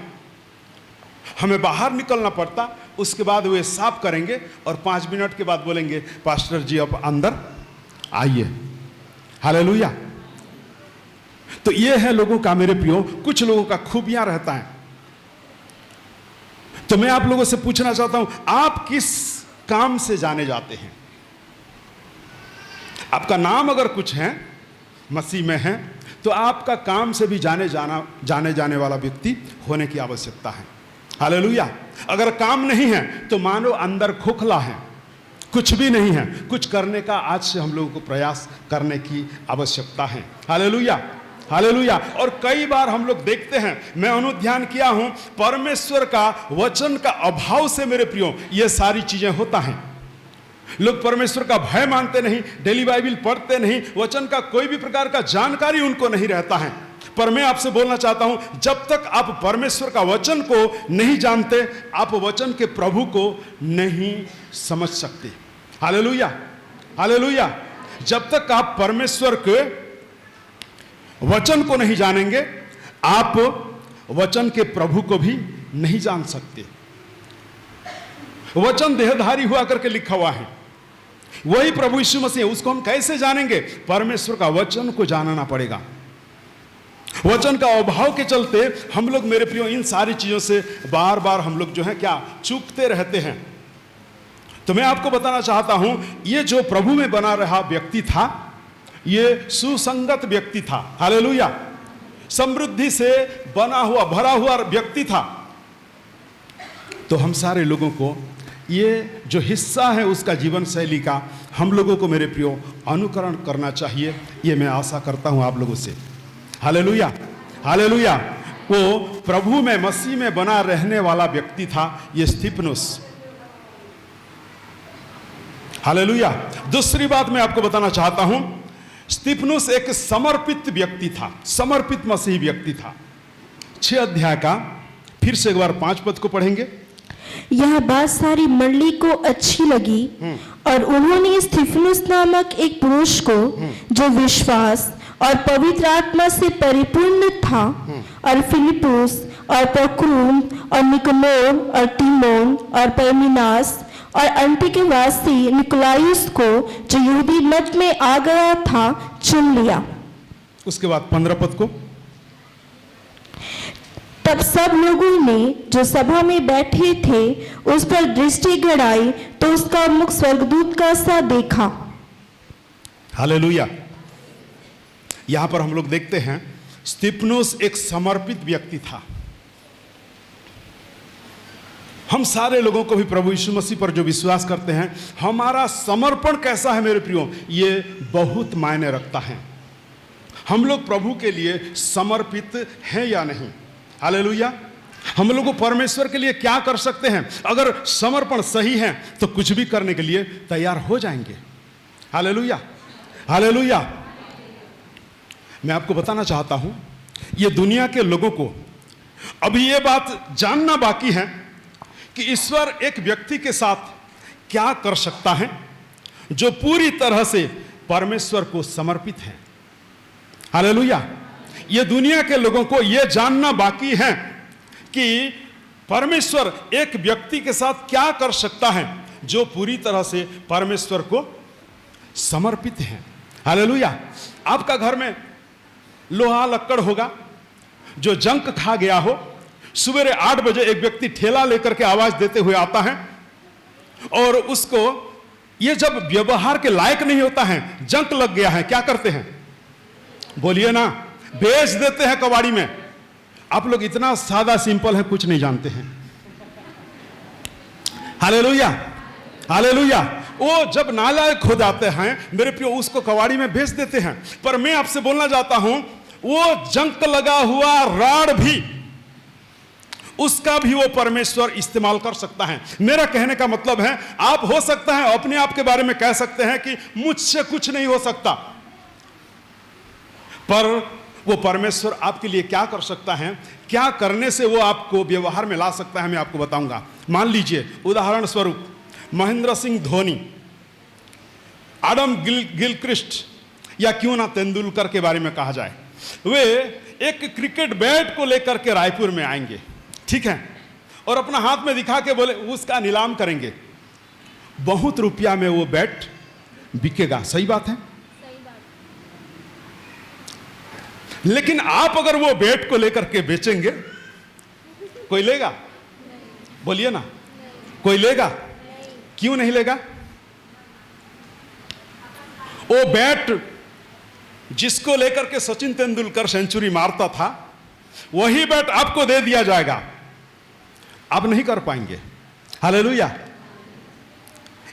हमें बाहर निकलना पड़ता, उसके बाद वे साफ करेंगे और 5 मिनट के बाद बोलेंगे, पास्टर जी अब अंदर आइए। हालेलुया। तो ये है लोगों का मेरे प्रियो, कुछ लोगों का खूबियां रहता है। तो मैं आप लोगों से पूछना चाहता हूं, आप किस काम से जाने जाते हैं? आपका नाम अगर कुछ है, मसीह में है, तो आपका काम से भी जाने जाने वाला व्यक्ति होने की आवश्यकता है। हालेलुया। अगर काम नहीं है तो मानो अंदर खोखला है, कुछ भी नहीं है। कुछ करने का आज से हम लोगों को प्रयास करने की आवश्यकता है। Hallelujah, hallelujah. और कई बार हम लोग देखते हैं, मैं अनुध्यान किया हूं, परमेश्वर का वचन का अभाव से मेरे प्रियो ये सारी चीजें होता हैं। लोग परमेश्वर का भय मानते नहीं, डेली बाइबल पढ़ते नहीं, वचन का कोई भी प्रकार का जानकारी उनको नहीं रहता है। पर मैं आपसे बोलना चाहता हूं, जब तक आप परमेश्वर का वचन को नहीं जानते, आप वचन के प्रभु को नहीं समझ सकते। Hallelujah, hallelujah. जब तक आप परमेश्वर के वचन को नहीं जानेंगे, आप वचन के प्रभु को भी नहीं जान सकते। वचन देहधारी हुआ करके लिखा हुआ है, वही प्रभु यीशु मसीह। उसको हम कैसे जानेंगे? परमेश्वर का वचन को जानना पड़ेगा। वचन का अभाव के चलते हम लोग मेरे प्रियो इन सारी चीजों से बार बार हम लोग जो है क्या चूकते रहते हैं। तो मैं आपको बताना चाहता हूं, ये जो प्रभु में बना रहा व्यक्ति था, ये सुसंगत व्यक्ति था। हालेलुया। समृद्धि से बना हुआ, भरा हुआ व्यक्ति था। तो हम सारे लोगों को ये जो हिस्सा है उसका जीवन शैली का हम लोगों को मेरे प्रियो अनुकरण करना चाहिए। ये मैं आशा करता हूं आप लोगों से। Hallelujah, hallelujah. वो प्रभु में, मसीह में बना रहने वाला व्यक्ति था ये स्तिफनुस। हालेलुया। दूसरी बात मैं आपको बताना चाहता हूं, स्तिफनुस एक समर्पित व्यक्ति था, समर्पित मसीही व्यक्ति था। 6 अध्याय का फिर से एक बार 5 पद को पढ़ेंगे। यह बात सारी मंडली को अच्छी लगी और उन्होंने स्तिफनुस नामक एक पुरुष को, जो विश्वास और पवित्र आत्मा से परिपूर्ण था, और फिलिपुस और प्रोक्रूम और निकनोर और तीमोन और परमीनास और अंतिके निकोलायुस को, जो यहूदी मत में आ गया था, चुन लिया। उसके बाद 15 पद को, तब सब लोगों ने जो सभा में बैठे थे उस पर दृष्टि गड़ाई तो उसका मुख स्वर्गदूत का सा देखा। हालेलुया। यहां पर हम लोग देखते हैं स्तिफनुस एक समर्पित व्यक्ति था। हम सारे लोगों को भी प्रभु यीशु मसीह पर जो विश्वास करते हैं, हमारा समर्पण कैसा है मेरे प्रियो, ये बहुत मायने रखता है। हम लोग प्रभु के लिए समर्पित हैं या नहीं। हालेलुया। हम लोग परमेश्वर के लिए क्या कर सकते हैं? अगर समर्पण सही है तो कुछ भी करने के लिए तैयार हो जाएंगे। Hallelujah, hallelujah. मैं आपको बताना चाहता हूं, ये दुनिया के लोगों को अभी ये बात जानना बाकी है कि ईश्वर एक व्यक्ति के साथ क्या कर सकता है जो पूरी तरह से परमेश्वर को समर्पित है। हालेलुया। ये दुनिया के लोगों को यह जानना बाकी है कि परमेश्वर एक व्यक्ति के साथ क्या कर सकता है जो पूरी तरह से परमेश्वर को समर्पित है। हालेलुया। आपका घर में लोहा लक्कड़ होगा जो जंक खा गया हो। सुबह 8 बजे एक व्यक्ति ठेला लेकर के आवाज देते हुए आता है और उसको ये जब व्यवहार के लायक नहीं होता है, जंक लग गया है, क्या करते हैं? बोलिए ना, बेच देते हैं कबाड़ी में। आप लोग इतना सादा सिंपल है, कुछ नहीं जानते हैं। Hallelujah, hallelujah. वो जब नालायक हो जाते हैं मेरे प्रियो, उसको कबाड़ी में बेच देते हैं। पर मैं आपसे बोलना चाहता हूं, वो जंक लगा हुआ राड भी, उसका भी वो परमेश्वर इस्तेमाल कर सकता है। मेरा कहने का मतलब है, आप हो सकता है अपने आप के बारे में कह सकते हैं कि मुझसे कुछ नहीं हो सकता, पर वो परमेश्वर आपके लिए क्या कर सकता है, क्या करने से वो आपको व्यवहार में ला सकता है, मैं आपको बताऊंगा। मान लीजिए उदाहरण स्वरूप महेंद्र सिंह धोनी, आडम गिलक्रिस्ट या क्यों ना तेंदुलकर के बारे में कहा जाए, वे एक क्रिकेट बैट को लेकर के रायपुर में आएंगे, ठीक है, और अपना हाथ में दिखा के बोले उसका नीलाम करेंगे। बहुत रुपया में वो बैट बिकेगा, सही बात है। लेकिन आप अगर वो बैट को लेकर के बेचेंगे, कोई लेगा? बोलिए ना, कोई लेगा? क्यों नहीं लेगा? वो बैट जिसको लेकर के सचिन तेंदुलकर सेंचुरी मारता था, वही बैट आपको दे दिया जाएगा, आप नहीं कर पाएंगे। हालेलुया।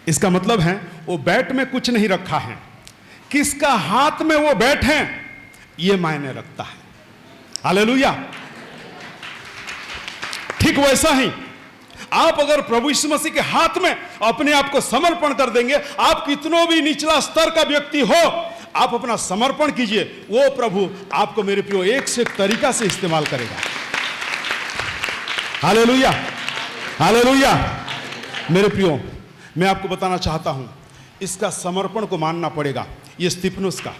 इसका मतलब है वो बैट में कुछ नहीं रखा है, किसका हाथ में वो बैट है ये मायने रखता है। हालेलुया। ठीक वैसा ही आप अगर प्रभु यीशु मसीह के हाथ में अपने आप को समर्पण कर देंगे, आप कितनों भी निचला स्तर का व्यक्ति हो, आप अपना समर्पण कीजिए, वो प्रभु आपको मेरे प्रियो एक से एक तरीका से इस्तेमाल करेगा। Hallelujah, hallelujah. मेरे प्रियो, मैं आपको बताना चाहता हूं, इसका समर्पण को मानना पड़ेगा। ये स्तिफनुस का,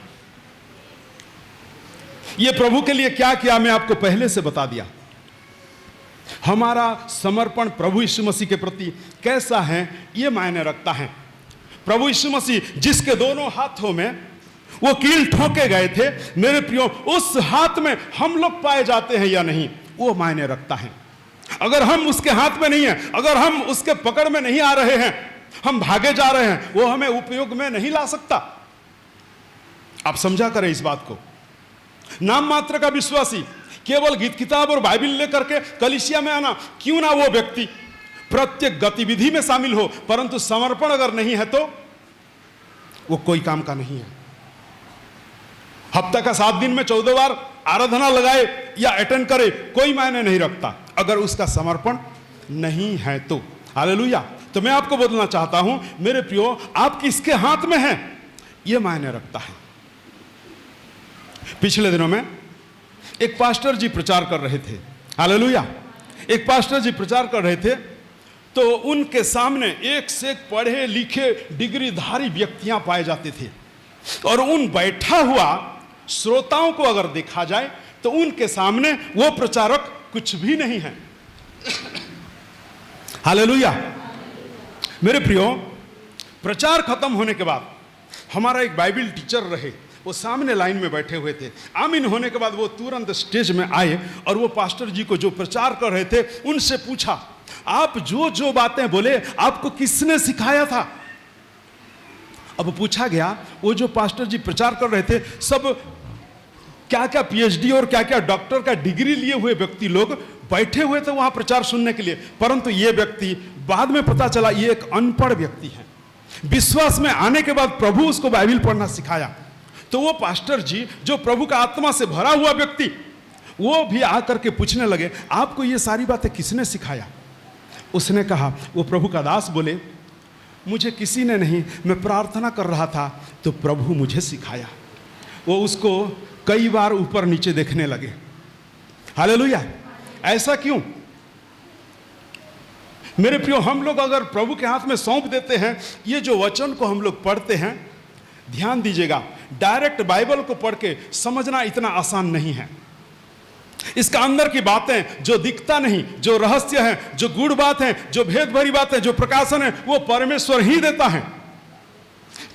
ये प्रभु के लिए क्या किया मैं आपको पहले से बता दिया। हमारा समर्पण प्रभु यीशु मसीह के प्रति कैसा है ये मायने रखता है। प्रभु यीशु मसीह जिसके दोनों हाथों में वो कील ठोके गए थे, मेरे प्रियो, उस हाथ में हम लोग पाए जाते हैं या नहीं, वो मायने रखता है। अगर हम उसके हाथ में नहीं है, अगर हम उसके पकड़ में नहीं आ रहे हैं, हम भागे जा रहे हैं, वो हमें उपयोग में नहीं ला सकता। आप समझा करें इस बात को। नाम मात्र का विश्वासी केवल गीत किताब और बाइबल लेकर के कलीसिया में आना, क्यों ना वो व्यक्ति प्रत्येक गतिविधि में शामिल हो, परंतु समर्पण अगर नहीं है तो वो कोई काम का नहीं है। हफ्ता का 7 दिन में 14 बार आराधना लगाए या अटेंड करे, कोई मायने नहीं रखता अगर उसका समर्पण नहीं है तो। हालेलुया। तो मैं आपको बोलना चाहता हूं मेरे प्रियो, आप किसके हाथ में हैं यह मायने रखता है। पिछले दिनों में एक पास्टर जी प्रचार कर रहे थे। हालेलुया। एक पास्टर जी प्रचार कर रहे थे तो उनके सामने एक से एक पढ़े लिखे डिग्रीधारी व्यक्तियां पाए जाते थे, और उन बैठा हुआ श्रोताओं को अगर देखा जाए तो उनके सामने वो प्रचारक कुछ भी नहीं है। हालेलुया। मेरे प्रियो, प्रचार खत्म होने के बाद हमारा एक बाइबल टीचर रहे, वो सामने लाइन में बैठे हुए थे। आमीन होने के बाद वो तुरंत स्टेज में आए और वो पास्टर जी को जो प्रचार कर रहे थे उनसे पूछा, आप जो जो बातें बोले आपको किसने सिखाया था? अब पूछा गया, वो जो पास्टर जी प्रचार कर रहे थे सब क्या क्या पीएचडी और क्या क्या डॉक्टर का डिग्री लिए हुए व्यक्ति लोग बैठे हुए थे वहां प्रचार सुनने के लिए, परंतु ये व्यक्ति बाद में पता चला ये एक अनपढ़ व्यक्ति है। विश्वास में आने के बाद प्रभु उसको बाइबल पढ़ना सिखाया। तो वो पास्टर जी जो प्रभु का आत्मा से भरा हुआ व्यक्ति, वो भी आकर के पूछने लगे, आपको ये सारी बातें किसने सिखाया? उसने कहा, वो प्रभु का दास बोले, मुझे किसी ने नहीं, मैं प्रार्थना कर रहा था तो प्रभु मुझे सिखाया। वो उसको कई बार ऊपर नीचे देखने लगे। हालेलुया। ऐसा क्यों? मेरे प्रियो, हम लोग अगर प्रभु के हाथ में सौंप देते हैं, ये जो वचन को हम लोग पढ़ते हैं, ध्यान दीजिएगा, डायरेक्ट बाइबल को पढ़ के समझना इतना आसान नहीं है। इसका अंदर की बातें जो दिखता नहीं, जो रहस्य है, जो गूढ़ बात है, जो भेद भरी बात है, जो प्रकाशन है, वो परमेश्वर ही देता है।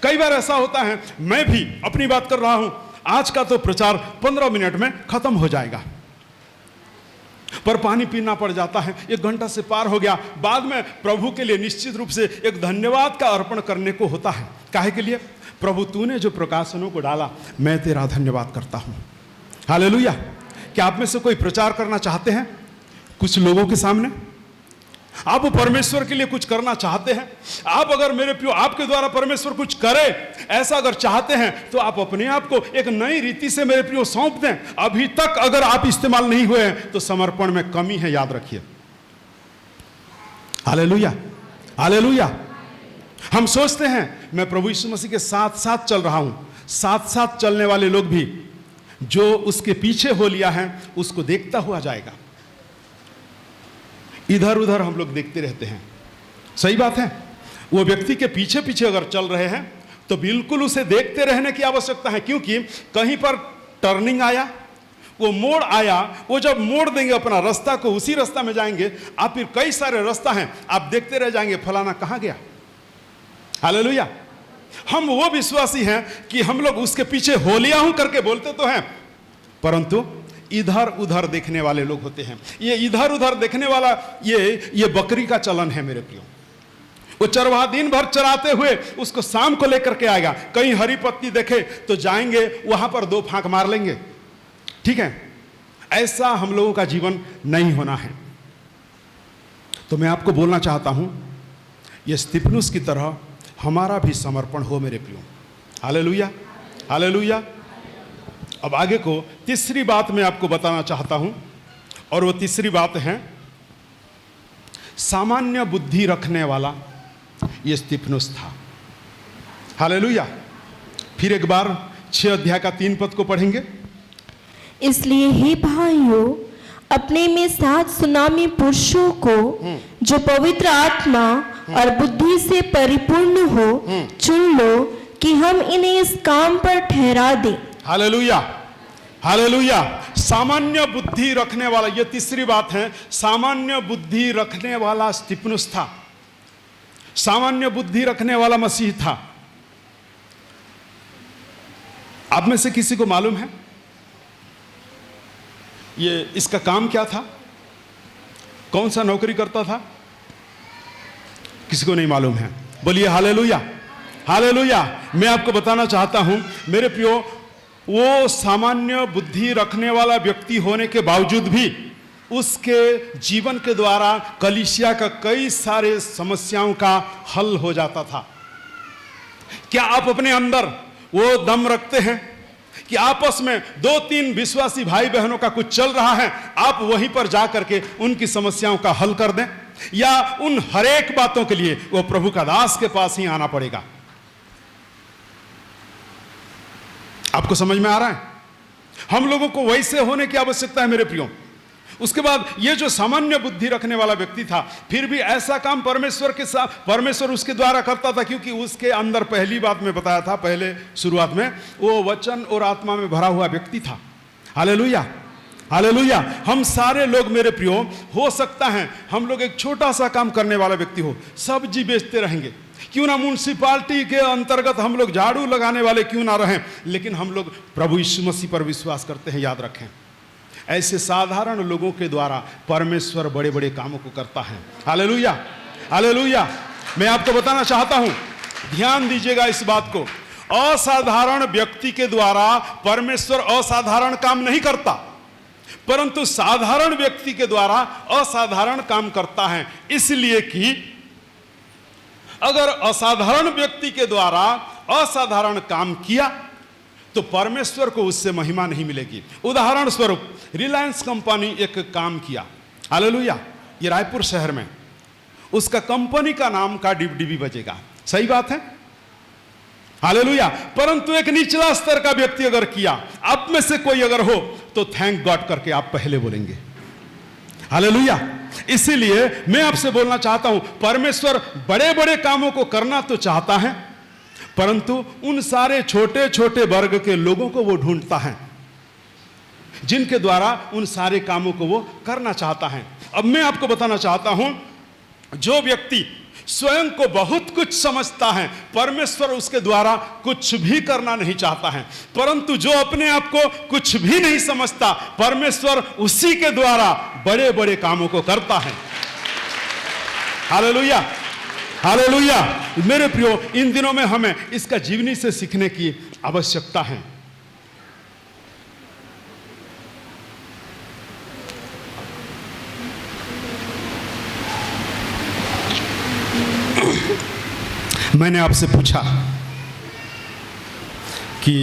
कई बार ऐसा होता है, मैं भी अपनी बात कर रहा हूं, आज का तो प्रचार 15 मिनट में खत्म हो जाएगा, पर पानी पीना पड़ जाता है, 1 घंटा से पार हो गया। बाद में प्रभु के लिए निश्चित रूप से एक धन्यवाद का अर्पण करने को होता है। काहे के लिए? प्रभु तूने जो प्रकाशनों को डाला, मैं तेरा धन्यवाद करता हूं। हालेलुया। क्या आप में से कोई प्रचार करना चाहते हैं कुछ लोगों के सामने? आप परमेश्वर के लिए कुछ करना चाहते हैं? आप अगर मेरे प्रियो आपके द्वारा परमेश्वर कुछ करे, ऐसा अगर चाहते हैं, तो आप अपने आप को एक नई रीति से मेरे प्रियो सौंप दें। अभी तक अगर आप इस्तेमाल नहीं हुए हैं तो समर्पण में कमी है, याद रखिए। Hallelujah, hallelujah. हम सोचते हैं मैं प्रभु यीशु मसीह के साथ साथ चल रहा हूं। साथ साथ चलने वाले लोग भी जो उसके पीछे हो लिया है उसको देखता हुआ जाएगा। इधर उधर हम लोग देखते रहते हैं, सही बात है। वो व्यक्ति के पीछे पीछे अगर चल रहे हैं तो बिल्कुल उसे देखते रहने की आवश्यकता है, क्योंकि कहीं पर टर्निंग आया, वो मोड़ आया, वो जब मोड़ देंगे अपना रास्ता को, उसी रास्ता में जाएंगे आप। फिर कई सारे रास्ता हैं, आप देखते रह जाएंगे फलाना कहां गया। हालेलुया। हम वो विश्वासी हैं कि हम लोग उसके पीछे हो लिया हूं करके बोलते तो हैं, परंतु इधर उधर देखने वाले लोग होते हैं। ये इधर उधर देखने वाला ये बकरी का चलन है मेरे प्रियो। वो चरवाहा दिन भर चराते हुए उसको शाम को लेकर के आएगा। कहीं हरी पत्ती देखे तो जाएंगे वहां पर 2 फांक मार लेंगे, ठीक है। ऐसा हम लोगों का जीवन नहीं होना है। तो मैं आपको बोलना चाहता हूं, ये स्तिफनुस की तरह हमारा भी समर्पण हो मेरे प्रियो। Hallelujah, hallelujah. अब आगे को तीसरी बात मैं आपको बताना चाहता हूं, और वो तीसरी बात है सामान्य बुद्धि रखने वाला ये स्तिफनुस था। हालेलुया। फिर एक बार 6 अध्याय का 3 पद को पढ़ेंगे। इसलिए हे भाइयों, अपने में 7 सुनामी पुरुषों को जो पवित्र आत्मा और बुद्धि से परिपूर्ण हो चुन लो कि हम इन्हें इस काम पर ठहरा दें। Hallelujah, hallelujah. सामान्य बुद्धि रखने वाला, ये तीसरी बात है, सामान्य बुद्धि रखने वाला स्तिफनुस था। सामान्य बुद्धि रखने वाला मसीह था। आप में से किसी को मालूम है ये इसका काम क्या था? कौन सा नौकरी करता था? किसी को नहीं मालूम है? बोलिए हालेलुया, हालेलुया। मैं आपको बताना चाहता हूं मेरे प्रियो, वो सामान्य बुद्धि रखने वाला व्यक्ति होने के बावजूद भी उसके जीवन के द्वारा कलीसिया का कई सारे समस्याओं का हल हो जाता था। क्या आप अपने अंदर वो दम रखते हैं कि आपस में 2-3 विश्वासी भाई बहनों का कुछ चल रहा है, आप वहीं पर जाकर के उनकी समस्याओं का हल कर दें? या उन हरेक बातों के लिए वो प्रभु का दास के पास ही आना पड़ेगा? आपको समझ में आ रहा है? हम लोगों को वैसे होने की आवश्यकता है मेरे प्रियो। उसके बाद ये जो सामान्य बुद्धि रखने वाला व्यक्ति था, फिर भी ऐसा काम परमेश्वर के साथ, परमेश्वर उसके द्वारा करता था, क्योंकि उसके अंदर पहली बात में बताया था, पहले शुरुआत में, वो वचन और आत्मा में भरा हुआ व्यक्ति था। Hallelujah, hallelujah. हम सारे लोग मेरे प्रियो, हो सकता है हम लोग एक छोटा सा काम करने वाला व्यक्ति हो, सब्जी बेचते रहेंगे, क्यों ना म्युनिसिपालिटी के अंतर्गत हम लोग झाड़ू लगाने वाले क्यों ना रहें, लेकिन हम लोग प्रभु यीशु मसीह पर विश्वास करते हैं। याद रखें, ऐसे साधारण लोगों के द्वारा परमेश्वर बड़े बड़े कामों को करता है। Hallelujah, hallelujah. मैं आपको बताना चाहता हूं, ध्यान दीजिएगा इस बात को, असाधारण व्यक्ति के द्वारा परमेश्वर असाधारण काम नहीं करता, परंतु साधारण व्यक्ति के द्वारा असाधारण काम करता है। इसलिए कि अगर असाधारण व्यक्ति के द्वारा असाधारण काम किया तो परमेश्वर को उससे महिमा नहीं मिलेगी। उदाहरण स्वरूप रिलायंस कंपनी एक काम किया, हालेलुया, ये रायपुर शहर में, उसका कंपनी का नाम का डिबडिबी बजेगा, सही बात है, हालेलुया। परंतु एक निचला स्तर का व्यक्ति अगर किया, आप में से कोई अगर हो तो थैंक गॉड करके आप पहले बोलेंगे, हालेलुया। इसीलिए मैं आपसे बोलना चाहता हूं, परमेश्वर बड़े बड़े कामों को करना तो चाहता है, परंतु उन सारे छोटे छोटे वर्ग के लोगों को वो ढूंढता है जिनके द्वारा उन सारे कामों को वो करना चाहता है। अब मैं आपको बताना चाहता हूं, जो व्यक्ति स्वयं को बहुत कुछ समझता है, परमेश्वर उसके द्वारा कुछ भी करना नहीं चाहता है, परंतु जो अपने आप को कुछ भी नहीं समझता, परमेश्वर उसी के द्वारा बड़े बड़े कामों को करता है, हालेलुया, हालेलुया। मेरे प्रियो, इन दिनों में हमें इसका जीवनी से सीखने की आवश्यकता है। मैंने आपसे पूछा कि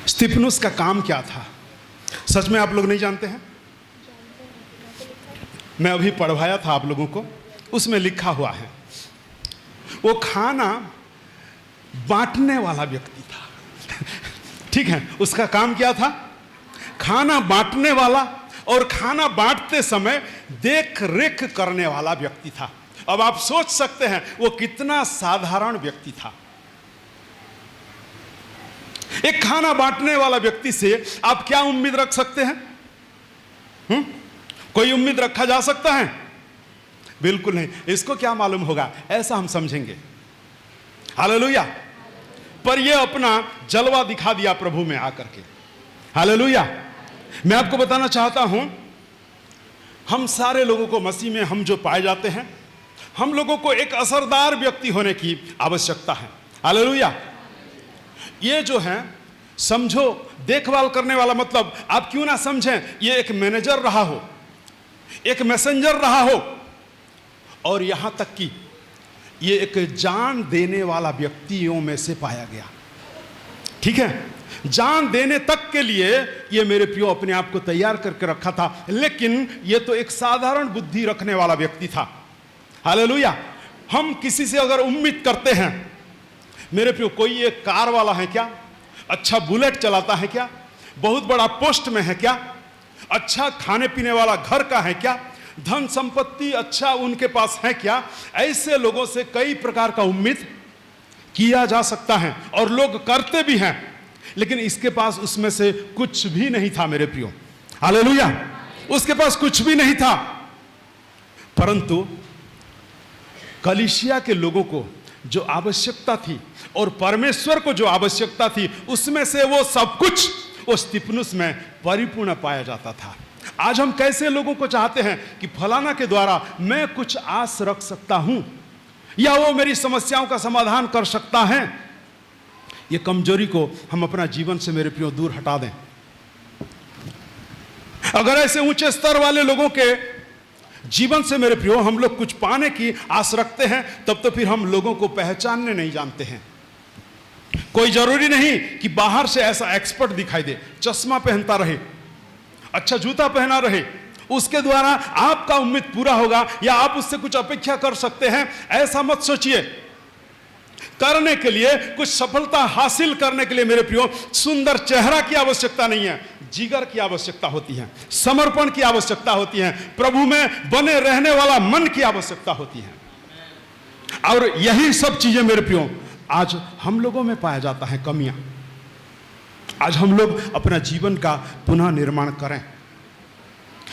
स्तिफनुस का काम क्या था, सच में आप लोग नहीं जानते हैं? मैं अभी पढ़वाया था आप लोगों को, उसमें लिखा हुआ है वो खाना बांटने वाला व्यक्ति था। ठीक है, उसका काम क्या था? खाना बांटने वाला, और खाना बांटते समय देख रेख करने वाला व्यक्ति था। अब आप सोच सकते हैं वो कितना साधारण व्यक्ति था। एक खाना बांटने वाला व्यक्ति से आप क्या उम्मीद रख सकते हैं? कोई उम्मीद रखा जा सकता है? बिल्कुल नहीं। इसको क्या मालूम होगा, ऐसा हम समझेंगे, हालेलुया। पर ये अपना जलवा दिखा दिया प्रभु में आकर के, हालेलुया। मैं आपको बताना चाहता हूं, हम सारे लोगों को मसीह में हम जो पाए जाते हैं, हम लोगों को एक असरदार व्यक्ति होने की आवश्यकता है, हालेलुया। ये जो है, समझो, देखभाल करने वाला मतलब आप क्यों ना समझें, ये एक मैनेजर रहा हो, एक मैसेंजर रहा हो, और यहां तक कि ये एक जान देने वाला व्यक्तियों में से पाया गया। ठीक है, जान देने तक के लिए ये मेरे प्रियो अपने आप को तैयार करके रखा था, लेकिन ये तो एक साधारण बुद्धि रखने वाला व्यक्ति था, हालेलुया। हम किसी से अगर उम्मीद करते हैं, मेरे प्रियो, कोई एक कार वाला है क्या, अच्छा बुलेट चलाता है क्या, बहुत बड़ा पोस्ट में है क्या, अच्छा खाने पीने वाला घर का है क्या, धन संपत्ति अच्छा उनके पास है क्या, ऐसे लोगों से कई प्रकार का उम्मीद किया जा सकता है और लोग करते भी हैं, लेकिन इसके पास उसमें से कुछ भी नहीं था मेरे प्रियो, हालेलुया। उसके पास कुछ भी नहीं था, परंतु कलीसिया के लोगों को जो आवश्यकता थी और परमेश्वर को जो आवश्यकता थी, उसमें से वो सब कुछ वो स्तिफनुस में परिपूर्ण पाया जाता था। आज हम कैसे लोगों को चाहते हैं कि फलाना के द्वारा मैं कुछ आस रख सकता हूं, या वो मेरी समस्याओं का समाधान कर सकता है। ये कमजोरी को हम अपना जीवन से मेरे प्रियो दूर हटा दें। अगर ऐसे ऊंचे स्तर वाले लोगों के जीवन से मेरे प्रियो हम लोग कुछ पाने की आस रखते हैं, तब तो फिर हम लोगों को पहचानने नहीं जानते हैं। कोई जरूरी नहीं कि बाहर से ऐसा एक्सपर्ट दिखाई दे, चश्मा पहनता रहे, अच्छा जूता पहना रहे, उसके द्वारा आपका उम्मीद पूरा होगा या आप उससे कुछ अपेक्षा कर सकते हैं, ऐसा मत सोचिए। करने के लिए, कुछ सफलता हासिल करने के लिए मेरे प्रियो सुंदर चेहरा की आवश्यकता नहीं है, जिगर की आवश्यकता होती है, समर्पण की आवश्यकता होती है, प्रभु में बने रहने वाला मन की आवश्यकता होती है। और यही सब चीजें मेरे प्रियो आज हम लोगों में पाया जाता है कमियां। आज हम लोग अपना जीवन का पुनः निर्माण करें,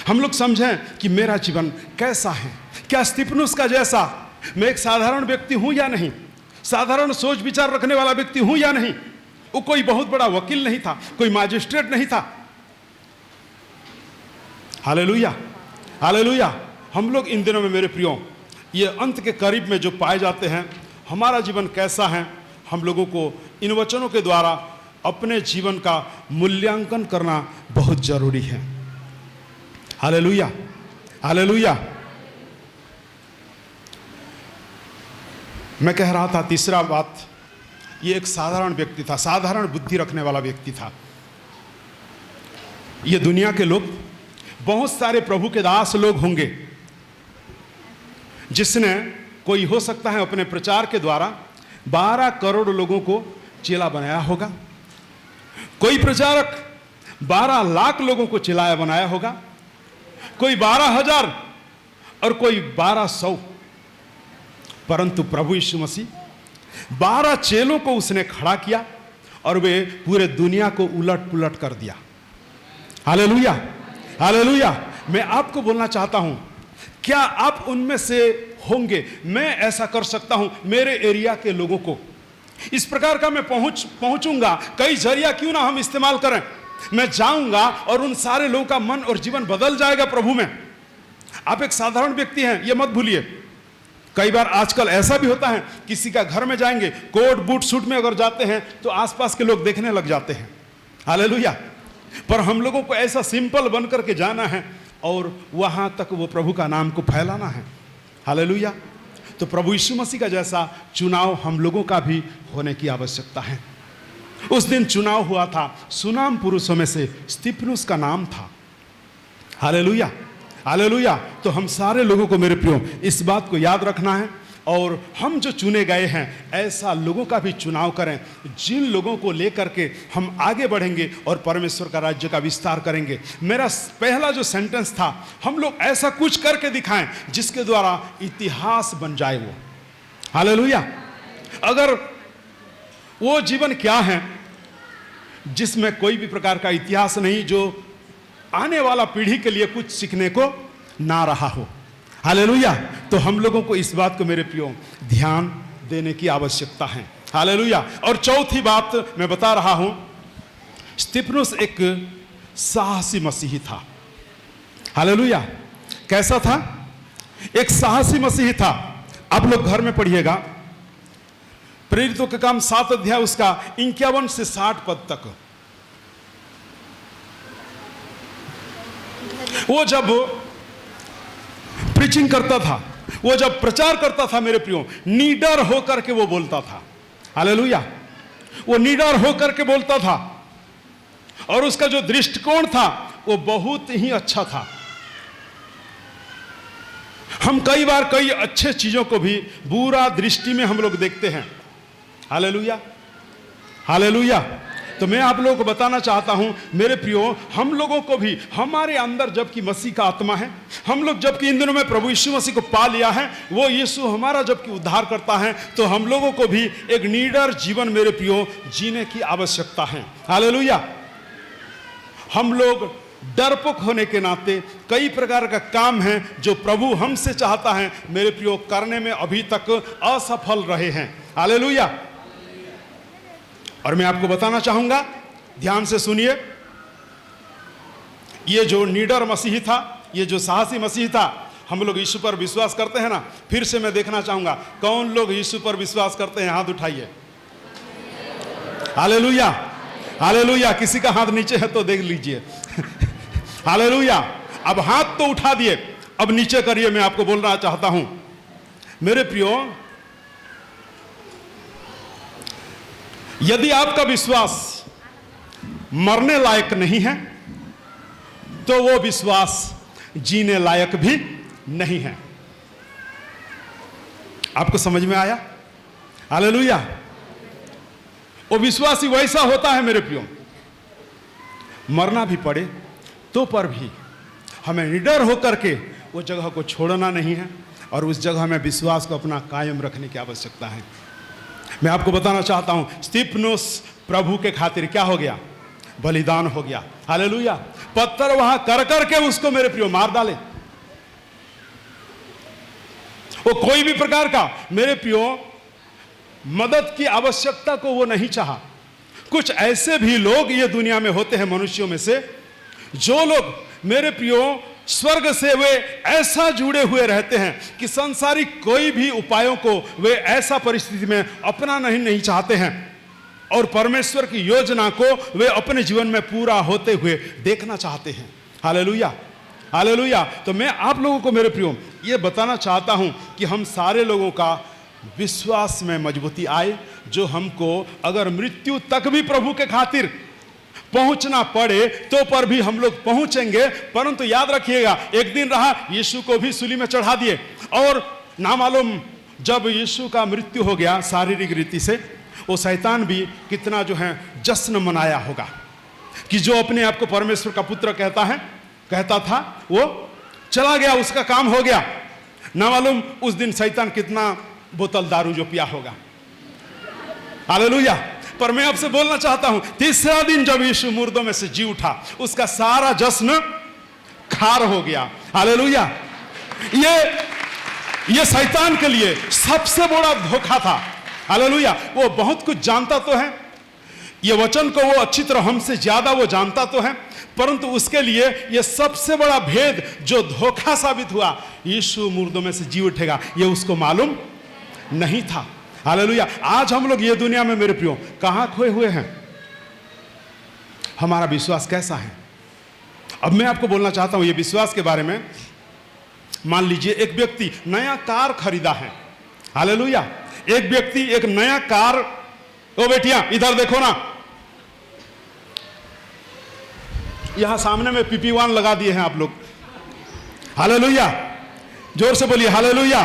हम लोग समझें कि मेरा जीवन कैसा है, क्या स्तिफनुस का जैसा मैं एक साधारण व्यक्ति हूं या नहीं, साधारण सोच विचार रखने वाला व्यक्ति हूं या नहीं। वो कोई बहुत बड़ा वकील नहीं था, कोई मैजिस्ट्रेट नहीं था, हालेलुया, हालेलुया। हम लोग इन दिनों में मेरे प्रियो ये अंत के करीब में जो पाए जाते हैं, हमारा जीवन कैसा है, हम लोगों को इन वचनों के द्वारा अपने जीवन का मूल्यांकन करना बहुत जरूरी है, हालेलुया, हालेलुया। मैं कह रहा था तीसरा बात, ये एक साधारण व्यक्ति था, साधारण बुद्धि रखने वाला व्यक्ति था। ये दुनिया के लोग, बहुत सारे प्रभु के दास लोग होंगे जिसने, कोई हो सकता है अपने प्रचार के द्वारा 12 करोड़ लोगों को चेला बनाया होगा, कोई प्रचारक 12 लाख लोगों को चेला बनाया होगा, कोई 12,000 और कोई 1200, परंतु प्रभु यीशु मसीह 12 चेलों को उसने खड़ा किया और वे पूरे दुनिया को उलट पुलट कर दिया। Hallelujah, hallelujah. मैं आपको बोलना चाहता हूं, क्या आप उनमें से होंगे? मैं ऐसा कर सकता हूं मेरे एरिया के लोगों को इस प्रकार का मैं पहुंचूंगा, कई जरिया क्यों ना हम इस्तेमाल करें, मैं जाऊंगा और उन सारे लोगों का मन और जीवन बदल जाएगा प्रभु में। आप एक साधारण व्यक्ति हैं, यह मत भूलिए। कई बार आजकल ऐसा भी होता है, किसी का घर में जाएंगे, कोट बूट सूट में अगर जाते हैं तो आसपास के लोग देखने लग जाते हैं। हालेलुया। पर हम लोगों को ऐसा सिंपल बन करके जाना है और वहां तक वो प्रभु का नाम को फैलाना है। हालेलुया। तो प्रभु यीशु मसीह का जैसा चुनाव हम लोगों का भी होने की आवश्यकता है। उस दिन चुनाव हुआ था, सुनाम पुरुषों में से स्तिफनुस का नाम था। Hallelujah, hallelujah. तो हम सारे लोगों को मेरे प्रियो इस बात को याद रखना है और हम जो चुने गए हैं ऐसा लोगों का भी चुनाव करें, जिन लोगों को लेकर के हम आगे बढ़ेंगे और परमेश्वर का राज्य का विस्तार करेंगे। मेरा पहला जो सेंटेंस था, हम लोग ऐसा कुछ करके दिखाएं जिसके द्वारा इतिहास बन जाए वो। हालेलुया। अगर वो जीवन क्या है जिसमें कोई भी प्रकार का इतिहास नहीं, जो आने वाला पीढ़ी के लिए कुछ सीखने को ना रहा हो। हालेलुया। तो हम लोगों को इस बात को मेरे प्रियो ध्यान देने की आवश्यकता है। हालेलुया। और चौथी बात मैं बता रहा हूं, स्तिफनुस एक साहसी मसीही था। हालेलुया। कैसा था? एक साहसी मसीही था। आप लोग घर में पढ़िएगा, प्रेरितों के काम 7 अध्याय उसका 51 से 60 पद तक। वो जब प्रीचिंग करता था, वो जब प्रचार करता था मेरे प्रियो, निडर होकर के वो बोलता था। हालेलुया। वो निडर होकर के बोलता था और उसका जो दृष्टिकोण था वो बहुत ही अच्छा था। हम कई बार कई अच्छे चीजों को भी बुरा दृष्टि में हम लोग देखते हैं। Hallelujah, hallelujah. तो मैं आप लोगों को बताना चाहता हूं मेरे प्रियो, हम लोगों को भी हमारे अंदर जबकि मसीह का आत्मा है, हम लोग जबकि इन दिनों में प्रभु यीशु मसीह को पा लिया है, वो यीशु हमारा जबकि उद्धार करता है, तो हम लोगों को भी एक निडर जीवन मेरे प्रियो जीने की आवश्यकता है। हालेलुया। हम लोग डरपोक होने के नाते कई प्रकार का काम है जो प्रभु हमसे चाहता है मेरे प्रियो करने में अभी तक असफल रहे हैं। हालेलुया। और मैं आपको बताना चाहूंगा, ध्यान से सुनिए, ये जो निडर मसीही था, ये जो साहसी मसीही था, हम लोग यीशु पर विश्वास करते हैं ना। फिर से मैं देखना चाहूंगा कौन लोग यीशु पर विश्वास करते हैं, हाथ उठाइए। Hallelujah, hallelujah. किसी का हाथ नीचे है तो देख लीजिए। हालेलुया। अब हाथ तो उठा दिए, अब नीचे करिए। मैं आपको बोलना चाहता हूं मेरे प्रियो, यदि आपका विश्वास मरने लायक नहीं है तो वो विश्वास जीने लायक भी नहीं है। आपको समझ में आया? हालेलुया। वो विश्वास ही वैसा होता है मेरे प्रियो, मरना भी पड़े तो पर भी हमें निडर होकर के वो जगह को छोड़ना नहीं है और उस जगह में विश्वास को अपना कायम रखने की आवश्यकता है। मैं आपको बताना चाहता हूं, स्तिफनुस प्रभु के खातिर क्या हो गया? बलिदान हो गया। हालेलुया। पत्थर वहां कर करके उसको मेरे प्रियो मार डाले। वो कोई भी प्रकार का मेरे प्रियो मदद की आवश्यकता को वो नहीं चाहा। कुछ ऐसे भी लोग ये दुनिया में होते हैं मनुष्यों में से, जो लोग मेरे प्रियो स्वर्ग से वे ऐसा जुड़े हुए रहते हैं कि संसारिक कोई भी उपायों को वे ऐसा परिस्थिति में अपना नहीं चाहते हैं और परमेश्वर की योजना को वे अपने जीवन में पूरा होते हुए देखना चाहते हैं। Hallelujah, hallelujah. तो मैं आप लोगों को मेरे प्रियो ये बताना चाहता हूं कि हम सारे लोगों का विश्वास में मजबूती आए, जो हमको अगर मृत्यु तक भी प्रभु के खातिर पहुंचना पड़े तो पर भी हम लोग पहुंचेंगे। परंतु याद रखिएगा, एक दिन रहा यीशु को भी सूली में चढ़ा दिए, और ना मालूम जब यीशु का मृत्यु हो गया शारीरिक रीति से, वो शैतान भी कितना जो है जश्न मनाया होगा कि जो अपने आप को परमेश्वर का पुत्र कहता था वो चला गया, उसका काम हो गया। ना मालूम उस दिन शैतान कितना बोतल दारू जो पिया होगा। हालेलुया। पर मैं आपसे बोलना चाहता हूं, तीसरा दिन जब यीशु मुर्दों में से जी उठा, उसका सारा जश्न खार हो गया। हालेलुया। ये शैतान के लिए सबसे बड़ा धोखा था। हालेलुया। वो बहुत कुछ जानता तो है, ये वचन को वो अच्छी तरह हमसे ज्यादा वो जानता तो है, परंतु उसके लिए ये सबसे बड़ा भेद जो धोखा साबित हुआ, यीशु मुर्दों में से जी उठेगा, ये उसको मालूम नहीं था। हालेलुया। आज हम लोग ये दुनिया में मेरे प्रियो कहां खोए हुए हैं? हमारा विश्वास कैसा है? अब मैं आपको बोलना चाहता हूं ये विश्वास के बारे में। मान लीजिए एक व्यक्ति नया कार खरीदा है। हालेलुया। एक व्यक्ति एक नया कार, ओ बेटियां इधर देखो ना, यहां सामने में PP1 लगा दिए हैं आप लोग। हालेलुया। जोर से बोलिए हालेलुया।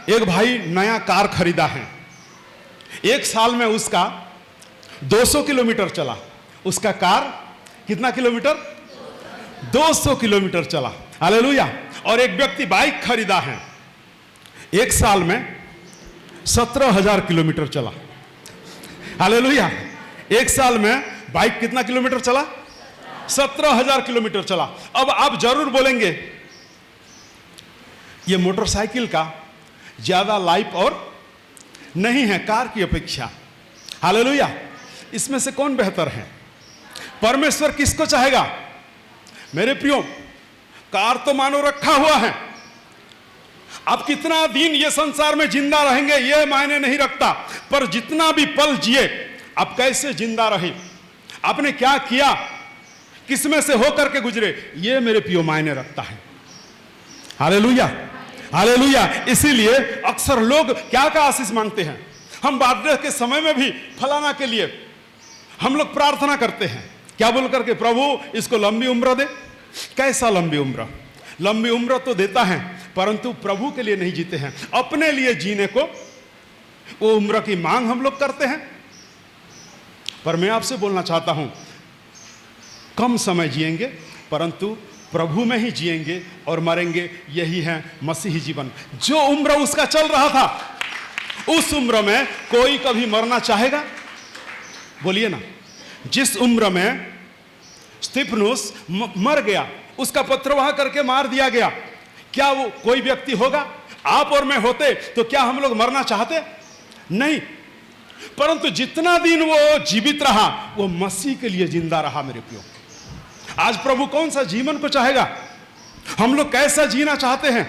एक भाई नया कार खरीदा है। एक साल में उसका 200 किलोमीटर चला। उसका कार कितना किलोमीटर? 200 किलोमीटर चला। हालेलुया। और एक व्यक्ति बाइक खरीदा है, एक साल में 17,000 किलोमीटर चला। हालेलुया। एक साल में बाइक कितना किलोमीटर चला? 17,000 किलोमीटर चला। अब आप जरूर बोलेंगे ये मोटरसाइकिल का ज्यादा लाइफ और नहीं है कार की अपेक्षा। हालेलुया। इसमें से कौन बेहतर है? परमेश्वर किसको चाहेगा? मेरे प्रियो, कार तो मानो रखा हुआ है, आप कितना दिन ये संसार में जिंदा रहेंगे ये मायने नहीं रखता, पर जितना भी पल जिए आप कैसे जिंदा रहे, आपने क्या किया, किसमें से होकर के गुजरे, ये मेरे प्रियो मायने रखता है। हालेलुया। हालेलुया। इसीलिए अक्सर लोग क्या आशीष मांगते हैं। हम बर्थडे के समय में भी फलाना के लिए हम लोग प्रार्थना करते हैं, क्या बोल करके? प्रभु इसको लंबी उम्र दे। कैसा लंबी उम्र? लंबी उम्र तो देता है, परंतु प्रभु के लिए नहीं जीते हैं, अपने लिए जीने को वो उम्र की मांग हम लोग करते हैं। पर मैं आपसे बोलना चाहता हूं, कम समय जिएंगे परंतु प्रभु में ही जिएंगे और मरेंगे, यही है मसीही जीवन। जो उम्र उसका चल रहा था उस उम्र में कोई कभी मरना चाहेगा? बोलिए ना। जिस उम्र में स्तिफनुस मर गया, उसका पत्रवाह करके मार दिया गया, क्या वो कोई व्यक्ति होगा? आप और मैं होते तो क्या हम लोग मरना चाहते? नहीं। परंतु जितना दिन वो जीवित रहा वो मसीह के लिए जिंदा रहा। मेरे प्रियो, आज प्रभु कौन सा जीवन को चाहेगा? हम लोग कैसा जीना चाहते हैं?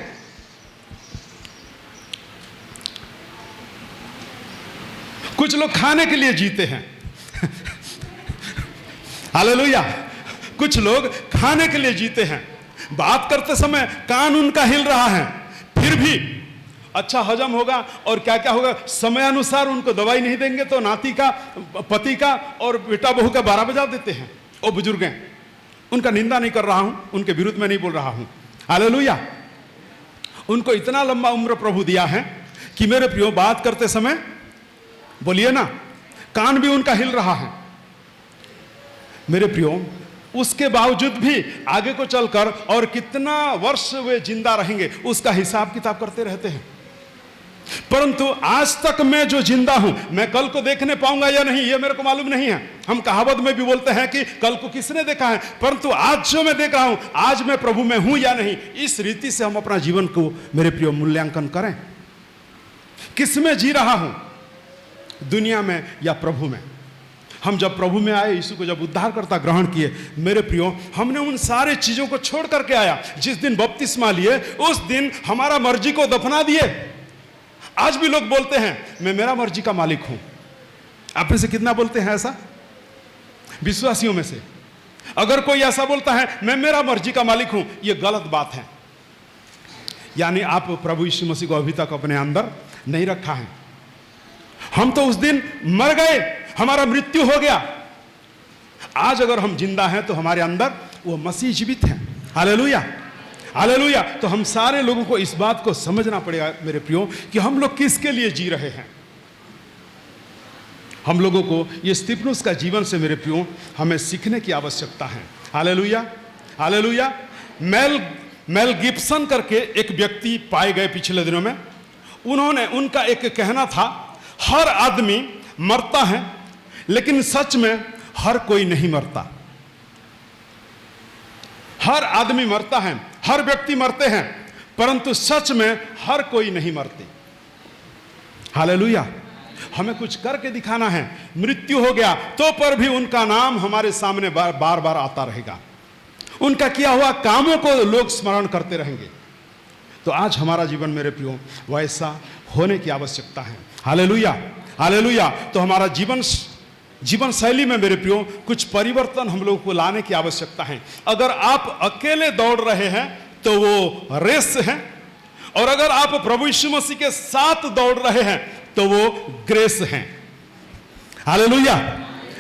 कुछ लोग खाने के लिए जीते हैं। हालेलुया। कुछ लोग खाने के लिए जीते हैं। बात करते समय कान उनका हिल रहा है, फिर भी अच्छा हजम होगा और क्या क्या होगा, समय अनुसार उनको दवाई नहीं देंगे तो नाती का, पति का और बेटा बहू का 12 बजा देते हैं। वो बुजुर्ग हैं, उनका निंदा नहीं कर रहा हूं, उनके विरुद्ध में नहीं बोल रहा हूं। हालेलुया। उनको इतना लंबा उम्र प्रभु दिया है कि मेरे प्रियो बात करते समय बोलिए ना, कान भी उनका हिल रहा है। मेरे प्रियो, उसके बावजूद भी आगे को चलकर और कितना वर्ष वे जिंदा रहेंगे उसका हिसाब किताब करते रहते हैं। परंतु आज तक मैं जो जिंदा हूं, मैं कल को देखने पाऊंगा या नहीं ये मेरे को मालूम नहीं है। हम कहावत में भी बोलते हैं कि कल को किसने देखा है, परंतु आज जो मैं देख रहा हूं, आज मैं प्रभु में हूं या नहीं, इस रीति से हम अपना जीवन को मेरे प्रिय मूल्यांकन करें। किस में जी रहा हूं, दुनिया में या प्रभु में? हम जब प्रभु में आए, यीशु को जब उद्धारकर्ता ग्रहण किए, मेरे प्रियो, हमने उन सारे चीजों को छोड़ करके आया। जिस दिन बपतिस्मा लिए उस दिन हमारा मर्जी को दफना दिए। आज भी लोग बोलते हैं मैं मेरा मर्जी का मालिक हूं। आप में से कितना बोलते हैं ऐसा? विश्वासियों में से अगर कोई ऐसा बोलता है मैं मेरा मर्जी का मालिक हूं, यह गलत बात है। यानी आप प्रभु यीशु मसीह को अभी तक अपने अंदर नहीं रखा है। हम तो उस दिन मर गए, हमारा मृत्यु हो गया। आज अगर हम जिंदा हैं तो हमारे अंदर वो मसीह जीवित है। Hallelujah, hallelujah. तो हम सारे लोगों को इस बात को समझना पड़ेगा मेरे प्रियो कि हम लोग किसके लिए जी रहे हैं। हम लोगों को ये स्तिफनुस का जीवन से मेरे प्रियो हमें सीखने की आवश्यकता है। Hallelujah, hallelujah. मेल गिब्सन करके एक व्यक्ति पाए गए पिछले दिनों में। उनका एक कहना था, हर आदमी मरता है लेकिन सच में हर कोई नहीं मरता। हर आदमी मरता है, हर व्यक्ति मरते हैं, परंतु सच में हर कोई नहीं मरते। हालेलुया। हमें कुछ करके दिखाना है। मृत्यु हो गया तो पर भी उनका नाम हमारे सामने बार बार आता रहेगा। उनका किया हुआ कामों को लोग स्मरण करते रहेंगे। तो आज हमारा जीवन मेरे प्रियो वैसा होने की आवश्यकता है। Hallelujah, hallelujah. तो हमारा जीवन शैली में मेरे प्रियो कुछ परिवर्तन हम लोगों को लाने की आवश्यकता है। अगर आप अकेले दौड़ रहे हैं तो वो रेस है, और अगर आप प्रभु यीशु मसीह के साथ दौड़ रहे हैं तो वो ग्रेस है। Hallelujah,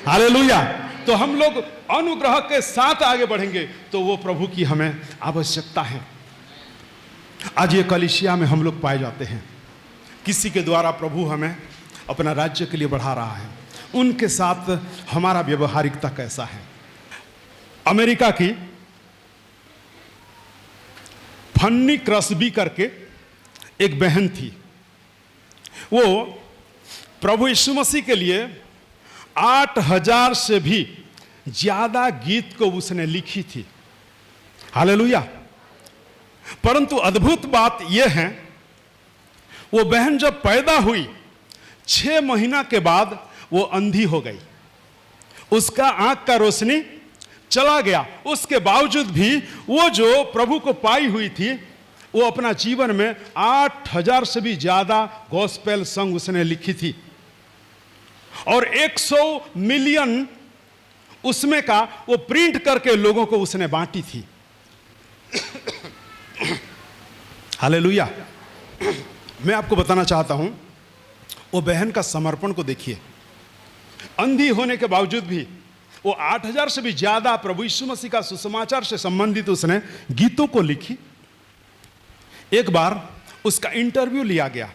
hallelujah. तो हम लोग अनुग्रह के साथ आगे बढ़ेंगे तो वो प्रभु की हमें आवश्यकता है। आज ये कलीसिया में हम लोग पाए जाते हैं, किसी के द्वारा प्रभु हमें अपना राज्य के लिए बढ़ा रहा है। उनके साथ हमारा व्यवहारिकता कैसा है। अमेरिका की फन्नी क्रसबी करके एक बहन थी। वो प्रभु यीशु मसीह के लिए 8000 से भी ज्यादा गीत को उसने लिखी थी। हालेलुया। परंतु अद्भुत बात यह है, वो बहन जब पैदा हुई 6 महीना के बाद वो अंधी हो गई। उसका आंख का रोशनी चला गया। उसके बावजूद भी वो जो प्रभु को पाई हुई थी, वो अपना जीवन में 8000 से भी ज्यादा गॉस्पेल सॉन्ग उसने लिखी थी, और 100 मिलियन उसमें का वो प्रिंट करके लोगों को उसने बांटी थी। हालेलुया। मैं आपको बताना चाहता हूं, वो बहन का समर्पण को देखिए। अंधी होने के बावजूद भी वो 8000 से भी ज्यादा प्रभु यीशु मसीह का सुसमाचार से संबंधित उसने गीतों को लिखी। एक बार उसका इंटरव्यू लिया गया।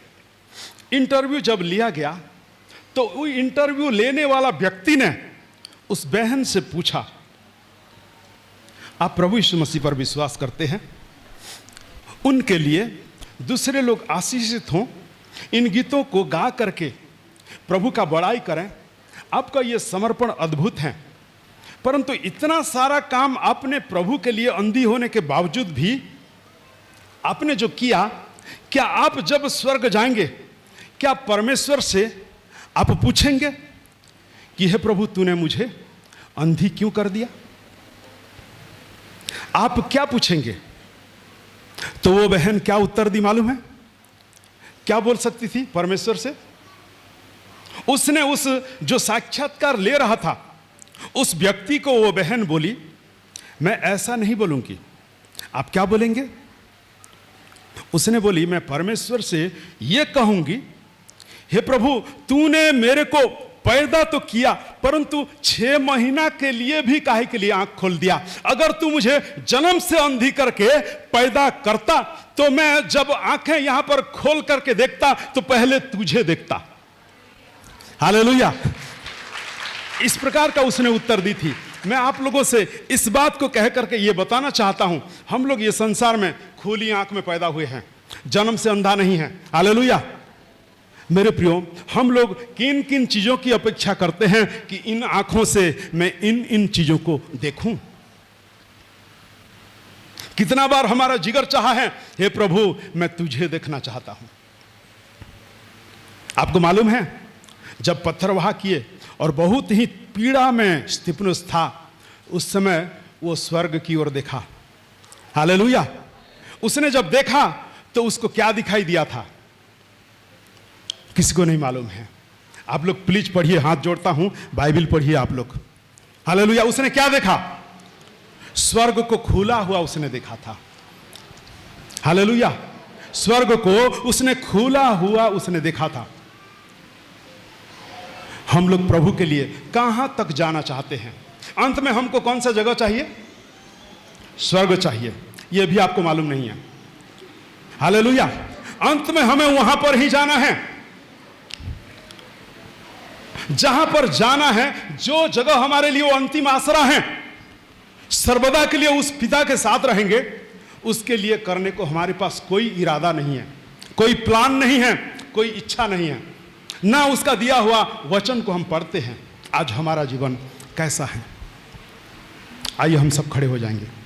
इंटरव्यू जब लिया गया तो वो इंटरव्यू लेने वाला व्यक्ति ने उस बहन से पूछा, आप प्रभु यीशु मसीह पर विश्वास करते हैं? उनके लिए दूसरे लोग आशीषित हों, इन गीतों को गा करके प्रभु का बड़ाई करें। आपका ये समर्पण अद्भुत है, परंतु इतना सारा काम आपने प्रभु के लिए अंधी होने के बावजूद भी आपने जो किया, क्या आप जब स्वर्ग जाएंगे क्या परमेश्वर से आप पूछेंगे कि हे प्रभु तूने मुझे अंधी क्यों कर दिया? आप क्या पूछेंगे? तो वो बहन क्या उत्तर दी मालूम है? क्या बोल सकती थी परमेश्वर से? उसने उस जो साक्षात्कार ले रहा था उस व्यक्ति को वो बहन बोली, मैं ऐसा नहीं बोलूंगी। आप क्या बोलेंगे? उसने बोली, मैं परमेश्वर से ये कहूंगी, हे प्रभु तूने मेरे को पैदा तो किया, परंतु 6 महीना के लिए भी काहे के लिए आंख खोल दिया? अगर तू मुझे जन्म से अंधी करके पैदा करता तो मैं जब आंखें यहां पर खोल करके देखता तो पहले तुझे देखता। हालेलुया। इस प्रकार का उसने उत्तर दी थी। मैं आप लोगों से इस बात को कह करके ये बताना चाहता हूं, हम लोग ये संसार में खुली आंख में पैदा हुए हैं, जन्म से अंधा नहीं है। हालेलुया। मेरे प्रियो, हम लोग किन किन चीजों की अपेक्षा करते हैं कि इन आंखों से मैं इन चीजों को देखूं? कितना बार हमारा जिगर चाहा है, हे प्रभु मैं तुझे देखना चाहता हूं। आपको मालूम है, जब पत्थरवाह किए और बहुत ही पीड़ा में स्तिफनुस था, उस समय वो स्वर्ग की ओर देखा। हालेलुया। उसने जब देखा तो उसको क्या दिखाई दिया था किसी को नहीं मालूम है। आप लोग प्लीज पढ़िए, हाथ जोड़ता हूं, बाइबल पढ़िए आप लोग। हालेलुया। उसने क्या देखा? स्वर्ग को खुला हुआ उसने देखा था। हालेलुया। स्वर्ग को उसने खुला हुआ उसने देखा था। हम लोग प्रभु के लिए कहां तक जाना चाहते हैं? अंत में हमको कौन सा जगह चाहिए? स्वर्ग चाहिए। यह भी आपको मालूम नहीं है। हालेलुया। अंत में हमें वहां पर ही जाना है, जहां पर जाना है, जो जगह हमारे लिए वो अंतिम आसरा है, सर्वदा के लिए उस पिता के साथ रहेंगे, उसके लिए करने को हमारे पास कोई इरादा नहीं है, कोई प्लान नहीं है, कोई इच्छा नहीं है, ना उसका दिया हुआ वचन को हम पढ़ते हैं। आज हमारा जीवन कैसा है? आइए हम सब खड़े हो जाएंगे।